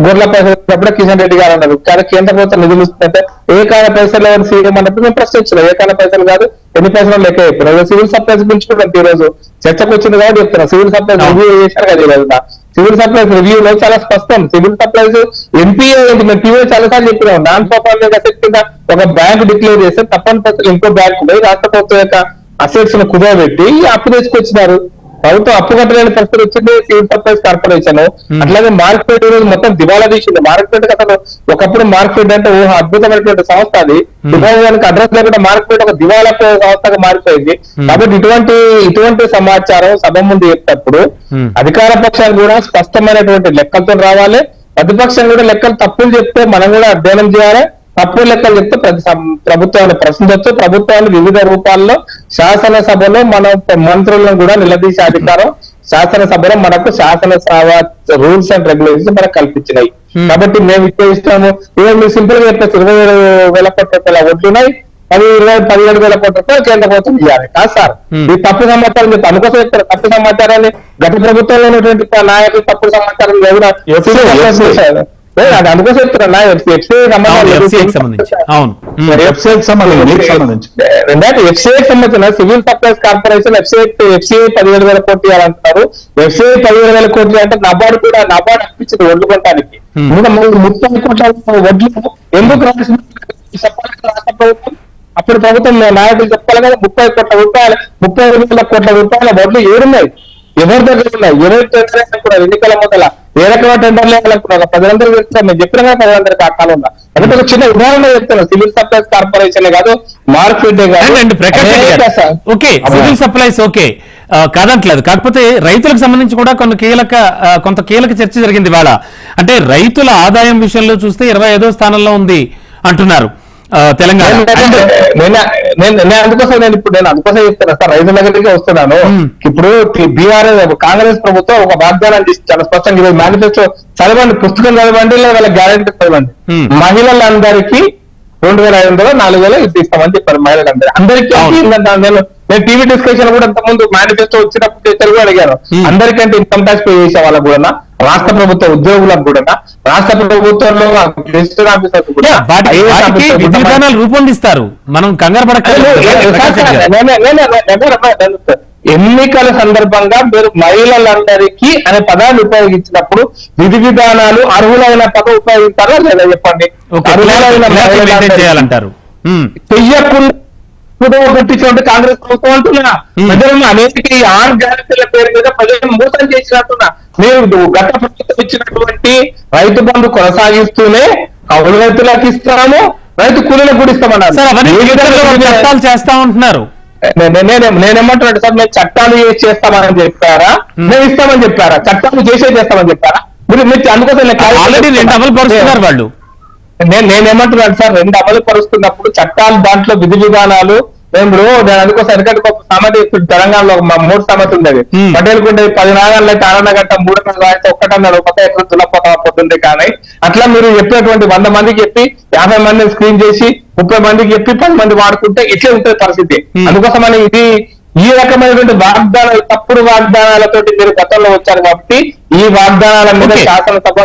D: గొర్రెల పైసలు కిషన్ రెడ్డి గారు అన్నారు, కానీ కేంద్ర ప్రభుత్వం నిధులు ఇస్తుందంటే ఏ కాల పైసలు ఎవరు సీఎం అన్నప్పుడు మేము ప్రశ్నించాం. ఏ కాల పైసలు కాదు, ఎన్ని పైసలు లెక్క చెప్పినారు. సివిల్ సప్లైస్ గురించి కూడా ఈ రోజు చర్చకు వచ్చింది కాబట్టి చెప్తున్నా. సివిల్ సప్లైస్ రివ్యూ చేశారు కదా ఈ రోజున. సివిల్ సప్లైస్ రివ్యూలో చాలా స్పష్టం, సివిల్ సప్లైస్ ఎంపీఏ మేము టీవీ చాలాసార్లు చెప్పినాం, నాన్ పర్ఫార్మెన్స్ అసెట్ కింద ఒక బ్యాంక్ డిక్లేర్ చేస్తే తప్పనిసరిగా ఇంకో బ్యాంక్ పోయి రాష్ట్ర ప్రభుత్వం యొక్క అసెట్స్ ను కుదరబెట్టి అప్పు తీసుకొచ్చినారు. ప్రభుత్వం అప్పు కట్టలేని పరిస్థితి వచ్చింది సివిల్ సప్లైస్ కార్పొరేషన్. అట్లాగే మార్కెట్ మొత్తం దివాలా తీసింది. మార్కెట్ అసలు ఒకప్పుడు మార్కెట్ అంటే అద్భుతమైనటువంటి సంస్థ, అది దివాళానికి అడ్రస్ లేకుండా మార్కెట్ ఒక దివాలా సంస్థగా మారిపోయింది. కాబట్టి ఇటువంటి సమాచారం సభ ముందు చెప్పినప్పుడు అధికార పక్షాలు కూడా స్పష్టమైనటువంటి లెక్కలతో రావాలి, ప్రతిపక్షం కూడా లెక్కలు తప్పులు చెప్తే మనం కూడా అధ్యయనం చేయాలి, తప్పు లెక్కలు చెప్తే ప్రభుత్వాన్ని ప్రశ్నించవచ్చు. ప్రభుత్వాన్ని వివిధ రూపాల్లో శాసనసభలో మన మంత్రులను కూడా నిలదీసే అధికారం శాసనసభలో మనకు శాసనసభ రూల్స్ అండ్ రెగ్యులేషన్స్ మనకు కల్పించినాయి. కాబట్టి మేము ఇచ్చేస్తాము. మీరు సింపుల్ గా చెప్పేసి 27,000 కోట్ల రూపాయల ఓట్లున్నాయి, 17,000 కోట్ల రూపాయలు కేంద్ర ప్రభుత్వం ఇవ్వాలి కాదు సార్. ఈ తప్పు సమాచారం చెప్పి అందుకోసం చెప్తారు. తప్పు సమాచారాన్ని గత ప్రభుత్వంలో ఉన్నటువంటి నాయకులు తప్పుడు సమాచారం అందుకోసం చెప్తున్నా. ఎఫ్సీఐకి సంబంధించిన సివిల్ సప్లైస్ కార్పొరేషన్ ఎఫ్సీఐ 17,000 కోట్లు ఇవ్వాలంటున్నారు. ఎఫ్సీఐ 17,000 కోట్లు అంటే నబార్డు అప్పించింది వడ్లు కొనడానికి. 30 కోట్ల వడ్లు ఎందుకు రాష్ట్ర ప్రభుత్వం, అప్పుడు ప్రభుత్వం నాయకులు చెప్పాలి కదా, 30,000 కోట్ల రూపాయల వడ్లు ఏడున్నాయి, ఎవరి దగ్గర ఉన్నాయి, ఎవరి దగ్గర కూడా ఎన్నికల మొదల ఏ రకమైన టెండర్లు వేయాలనుకున్నారు, ప్రజలందరూ చెప్తారు. మేము చెప్పినా కదా ప్రజలందరికీ ఆ కాలం ఉందా. అంటే ఒక చిన్న ఉదాహరణ చెప్తాను, సివిల్ సప్లైస్ కార్పొరేషన్ కాదు, market
A: okay, civil supplies okay కాదంటలేదు. కాకపోతే రైతులకు సంబంధించి కూడా కొంత కీలక చర్చ జరిగింది ఇవాళ. అంటే రైతుల ఆదాయం విషయంలో చూస్తే 25వ స్థానంలో ఉంది అంటున్నారు తెలంగాణ.
D: అందుకోసం అందుకోసం చెప్తాను సార్, రైతుల దగ్గరికి వస్తున్నాను. ఇప్పుడు బీఆర్ఎస్ కాంగ్రెస్ ప్రభుత్వం ఒక వాగ్దానం చాలా స్పష్టంగా మేనిఫెస్టో చదవండి, పుస్తకం చదవండి, లేదా వాళ్ళ గ్యారెంటీ చదవండి. మహిళలందరికీ 2,500 4,000 ఇది ఇస్తామని చెప్పారు. అందరికీ నేను టీవీ డిస్కషన్ కూడా ఇంత ముందు మేనిఫెస్టో వచ్చినప్పుడు తెలుగు అడిగాను, అందరికంటే ఇన్కమ్ ట్యాక్స్ పే చేసే వాళ్ళకు కూడా, రాష్ట్ర ప్రభుత్వ ఉద్యోగులకు కూడా, రాష్ట్ర ప్రభుత్వంలో డిజిటల్ ఆఫీసర్స్ కూడా
A: విధానాలు రూపొందిస్తారు. మనం కంగారు
D: ఎన్నికల సందర్భంగా మీరు మహిళలందరికీ అనే పదాన్ని ఉపయోగించినప్పుడు విధి విధానాలు అర్హులైన పదం ఉపయోగిస్తారా లేదా చెప్పండి.
A: చేయాలంటారు.
D: చెయ్యకుండా ఇప్పుడు పెట్టించినట్టు కాంగ్రెస్ ప్రభుత్వం అంటున్నా. ప్రజలను అనేక ఈ 6 గ్యారెంటీల పేరు మీద ప్రజలను మోసం చేసినట్టున్నా. మీరు గత ప్రభుత్వం ఇచ్చినటువంటి రైతు బంధు కొనసాగిస్తూనే కౌలు రైతులకు ఇస్తాము, రైతు కూలీలకు కూడా ఇస్తామన్నారు.
A: చట్టాలు చేస్తా ఉంటున్నారు.
D: నేనేమంటున్నాడు సార్, మేము చట్టాలు చేస్తామని చెప్పారా, మేము ఇస్తామని చెప్పారా, చట్టాలు చేస్తామని చెప్పారా? మీరు అందుకోసం
A: ఆల్రెడీ 2 అమలు పరుస్తున్నారు వాళ్ళు.
D: నేనేమంటున్నాను సార్, 2 అమలు పరుస్తున్నప్పుడు చట్టాలు దాంట్లో విధి విధానాలు నేను అందుకోసం ఎందుకంటే ఒక సామెత ఇప్పుడు తెలంగాణలో 3 సామెత ఉంది. పటేల్ కుంటే 10 నాగాలు అయితే 6 గంట 3 అయితే 1 అన్నాడు, 1 ఎక్కడ తులపోతా పొద్దుంది. కానీ అట్లా మీరు చెప్పినటువంటి 100 మందికి చెప్పి 50 మందిని స్క్రీన్ చేసి 30 మందికి చెప్పి 10 మంది వాడుకుంటే ఇట్లే ఉంటుంది పరిస్థితి. అందుకోసమని ఇది ఈ రకమైనటువంటి వాగ్దానాలు, తప్పుడు వాగ్దానాలతోటి మీరు గతంలో వచ్చారు కాబట్టి ఈ వాగ్దానాల మీద శాసనసభ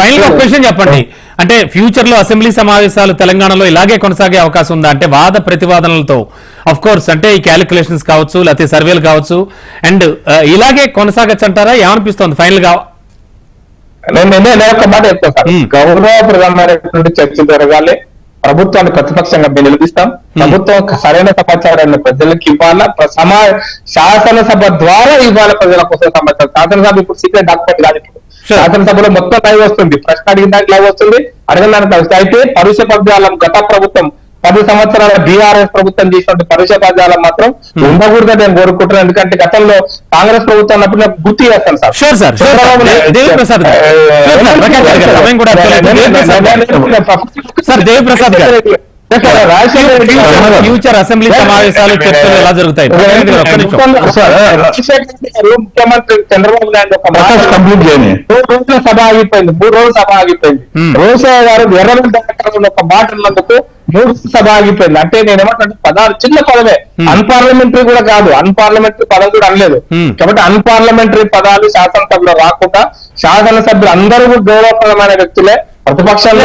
A: ఫైనల్ గా క్వశ్చన్ చెప్పండి. అంటే ఫ్యూచర్ లో అసెంబ్లీ సమావేశాలు తెలంగాణలో ఇలాగే కొనసాగే అవకాశం ఉందా? అంటే వాద ప్రతివాదనలతో ఆఫ్ కోర్స్ అంటే ఈ క్యాలిక్యులేషన్స్ కావచ్చు, లేకపోతే సర్వేలు కావచ్చు, అండ్ ఇలాగే కొనసాగచ్చు అంటారా? ఏమనిపిస్తోంది ఫైనల్ గా?
D: నేను ఒక మాట చెప్తాను సార్, గౌరవప్రదమైనటువంటి చర్చలు జరగాలి. ప్రభుత్వాన్ని ప్రతిపక్షంగా నిలదీస్తాం. ప్రభుత్వం సరైన సమాచారాన్ని ప్రజలకు ఇవ్వాలా, శాసనసభ ద్వారా ఇవ్వాలి ప్రజల కోసం సమాచారం. శాసనసభ ఇప్పుడు సీక్రెట్ డాక్యుమెంట్ కాదు. ఇప్పుడు శాసనసభలో మొత్తం లైవ్ వస్తుంది, ప్రశ్న అడిగిన దానికి లైవ్ వస్తుంది, అడిగిన దానికి. అయితే పరుష పద్యాలం గత ప్రభుత్వం 10 సంవత్సరాల బీఆర్ఎస్ ప్రభుత్వం చేసినటువంటి పరుష పద్యాలం మాత్రం ఉండకూడదని నేను కోరుకుంటున్నాను. ఎందుకంటే గతంలో కాంగ్రెస్ ప్రభుత్వం అన్నప్పుడు నాకు గుర్తు చేస్తాను సార్.
A: దేవిప్రసాద్ గారు, ఫ్యూచర్ అసెంబ్లీ సమావేశాలు చర్చలు ఎలా జరుగుతాయి?
D: ముఖ్యమంత్రి చంద్రబాబు నాయుడు ఒక మాట కంప్లీట్ చేయండి. 3 రోజుల సభ ఆగిపోయింది, 3 రోజుల సభ ఆగిపోయింది. రోసయ్య గారు ఎర్రగడ్డ ఒక మాట ఉన్నందుకు 3 సభ ఆగిపోయింది. అంటే నేను ఏమంటే పదాలు చిన్న పదమే, అన్పార్లమెంటరీ కూడా కాదు, అన్పార్లమెంటరీ పదం కూడా అనలేదు. కాబట్టి అన్పార్లమెంటరీ పదాలు శాసనసభలో రాకుండా శాసనసభ్యులు అందరూ గౌరవప్రదమైన వ్యక్తులే. ప్రతిపక్షాలు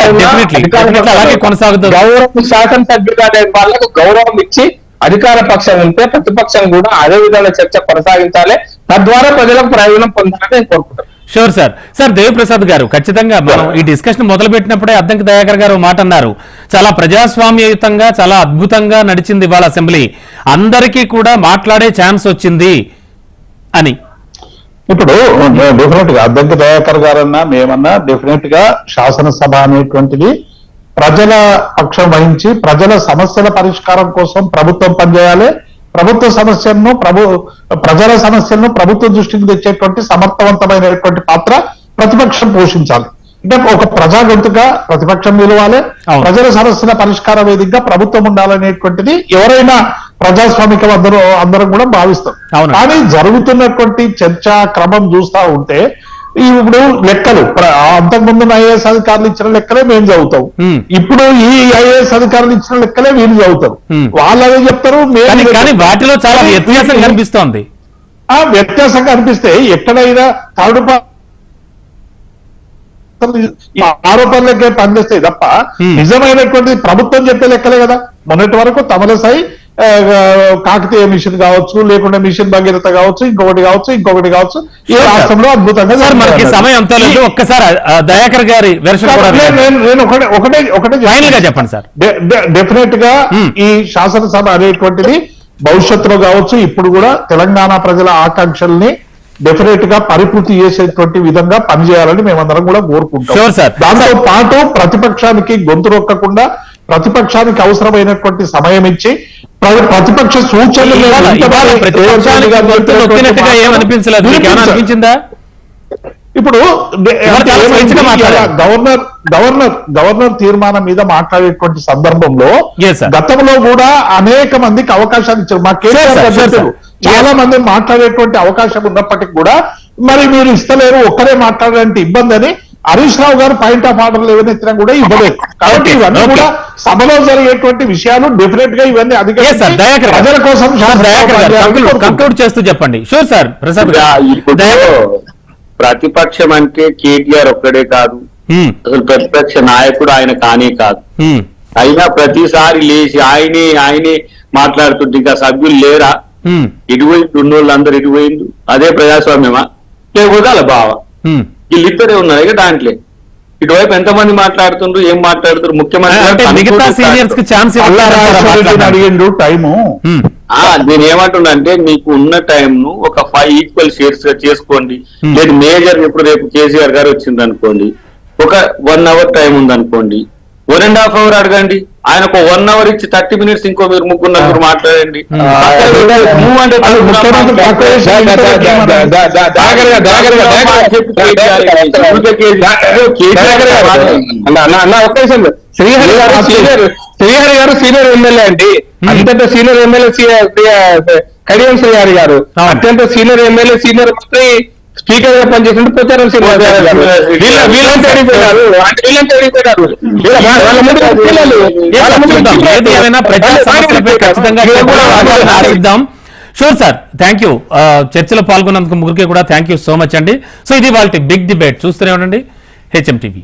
D: గౌరవం శాసనసభ్యులు అనే వాళ్ళకు గౌరవం ఇచ్చి అధికార పక్షం ఉంటే ప్రతిపక్షం కూడా అదే విధంగా చర్చ కొనసాగించాలి. తద్వారా ప్రజలకు ప్రయోజనం పొందాలని నేను కోరుకుంటాను.
A: Sure sir. సార్ దేవిప్రసాద్ గారు, ఖచ్చితంగా మనం ఈ డిస్కషన్ మొదలు పెట్టినప్పుడే అద్దంకి దయాకర్ గారు మాట అన్నారు, చాలా ప్రజాస్వామ్యయుతంగా చాలా అద్భుతంగా నడిచింది ఇవాళ అసెంబ్లీ, అందరికీ కూడా మాట్లాడే ఛాన్స్ వచ్చింది అని.
B: ఇప్పుడు డెఫినెట్ గా అద్దంకి దయాకర్ గారన్నా మేమన్నా డెఫినెట్ గా శాసనసభ అనేటువంటిది ప్రజల పక్షం వహించి ప్రజల సమస్యల పరిష్కారం కోసం ప్రభుత్వం పనిచేయాలి. ప్రభుత్వ సమస్యలను ప్రజల సమస్యలను ప్రభుత్వ దృష్టికి తెచ్చేటువంటి సమర్థవంతమైనటువంటి పాత్ర ప్రతిపక్షం పోషించాలి. అంటే ఒక ప్రజా గొంతుగా ప్రతిపక్షం నిలవాలి, ప్రజల సమస్యల పరిష్కార వేదికగా ప్రభుత్వం ఉండాలనేటువంటిది ఎవరైనా ప్రజాస్వామికం అందరం కూడా భావిస్తాం. కానీ జరుగుతున్నటువంటి చర్చా క్రమం చూస్తా ఉంటే ఇప్పుడు లెక్కలు అంతకుముందు ఐఏఎస్ అధికారులు ఇచ్చిన లెక్కలే మేము చదువుతాం, ఇప్పుడు ఈ ఐఏఎస్ అధికారులు ఇచ్చిన లెక్కలే వీళ్ళు చదువుతారు. వాళ్ళు అదే చెప్తారు,
A: వాటిలో చాలా వ్యత్యాసం కనిపిస్తోంది.
B: ఆ వ్యత్యాసం కనిపిస్తే ఎక్కడైనా థర్డ్ ఆరోపణలకే పనిచేస్తాయి తప్ప నిజమైనటువంటి ప్రభుత్వం చెప్పే లెక్కలే కదా. మొన్నటి వరకు తమలసాయి కాకతీయ మిషన్ కావచ్చు, లేకుండా మిషన్ భగీరథ కావచ్చు, ఇంకొకటి కావచ్చు ఈ రాష్ట్రంలో అద్భుతంగా.
A: మనకి సమయం అంతా లేదు, ఒక్కసారి దయాకర్ గారి
B: నేను ఒకటే
A: చెప్పండి సార్.
B: డెఫినెట్ గా ఈ శాసనసభ అనేటువంటిది భవిష్యత్తులో కావచ్చు ఇప్పుడు కూడా తెలంగాణ ప్రజల ఆకాంక్షల్ని డెఫినెట్ గా పరిపూర్తి చేసేటువంటి విధంగా పనిచేయాలని మేమందరం కూడా కోరుకుంటాం. దాంతో పాటు ప్రతిపక్షానికి గొంతు రొక్కకుండా ప్రతిపక్షానికి అవసరమైనటువంటి సమయం ఇచ్చి ప్రతిపక్ష సూచనలు ఇప్పుడు గవర్నర్ తీర్మానం మీద మాట్లాడేటువంటి సందర్భంలో గతంలో కూడా అనేక మందికి అవకాశాలు ఇచ్చారు. మా కేసీఆర్ చాలా మంది మాట్లాడేటువంటి అవకాశం ఉన్నప్పటికీ కూడా మరి మీరు ఇస్తలేరు, ఒక్కరే మాట్లాడాలంటే ఇబ్బంది అని హరీష్ రావు గారు పాయింట్ ఆఫ్ ఆర్డర్లు ఏవైనా కూడా ఇవ్వలేదు. కాబట్టి ఇవన్నీ కూడా సభలో జరిగేటువంటి విషయాలు డెఫినెట్ గా ఇవన్నీ ప్రజల కోసం
A: కంక్లూడ్ చేస్తూ చెప్పండి. Sure sir. ప్రసాద్
C: ప్రతిపక్షం అంటే కేటీఆర్ ఒక్కడే కాదు, అసలు ప్రతిపక్ష నాయకుడు ఆయన కానీ కాదు. అయినా ప్రతిసారి లేచి ఆయనే మాట్లాడుతుంటే ఇంకా సభ్యులు లేరా? ఇటువైపు ఉన్నోళ్ళందరూ ఇటువైండు. అదే ప్రజాస్వామ్యమా? లేకపోతే అలా బావ వీళ్ళిద్దరే ఉన్నారు ఇక దాంట్లో. ఇటువైపు ఎంతమంది మాట్లాడుతుండ్రు, ఏం మాట్లాడుతున్నారు ముఖ్యమంత్రి
A: అంటే మిగతా సీనియర్స్ కి ఛాన్స్
B: అడిగిండు టైము.
C: నేను ఏమంటున్నా అంటే మీకు ఉన్న టైం ను ఒక 5 ఈక్వల్ షేర్స్ గా చేసుకోండి. లేదు మేజర్ ఇప్పుడు రేపు కేసీఆర్ గారు వచ్చింది అనుకోండి, ఒక 1 అవర్ టైం ఉంది అనుకోండి, 1.5 అవర్ అడగండి. ఆయనకు 1 అవర్ ఇచ్చి 30 మినిట్స్ ఇంకో మీరు ముగ్గురు మాట్లాడండి.
D: శ్రీహరి గారు సీనియర్ ఎమ్మెల్యే అండి, అత్యంత సీనియర్ ఎమ్మెల్యే కడియం శ్రీహరి గారు, అత్యంత సీనియర్ ఎమ్మెల్యే సీనియర్ మంత్రి స్పీకర్ గా పనిచేసిన పోచారం శ్రీనివాసరావు గారు. వీళ్ళంతా అడిగిపోయినారు.
A: Sure sir, thank you. చర్చలో పాల్గొన్నందుకు ముగ్గురికి కూడా థ్యాంక్ యూ సో మచ్ అండి. సో ఇది వాళ్ళ బిగ్ డిబేట్. చూస్తూనే ఉండండి HM TV.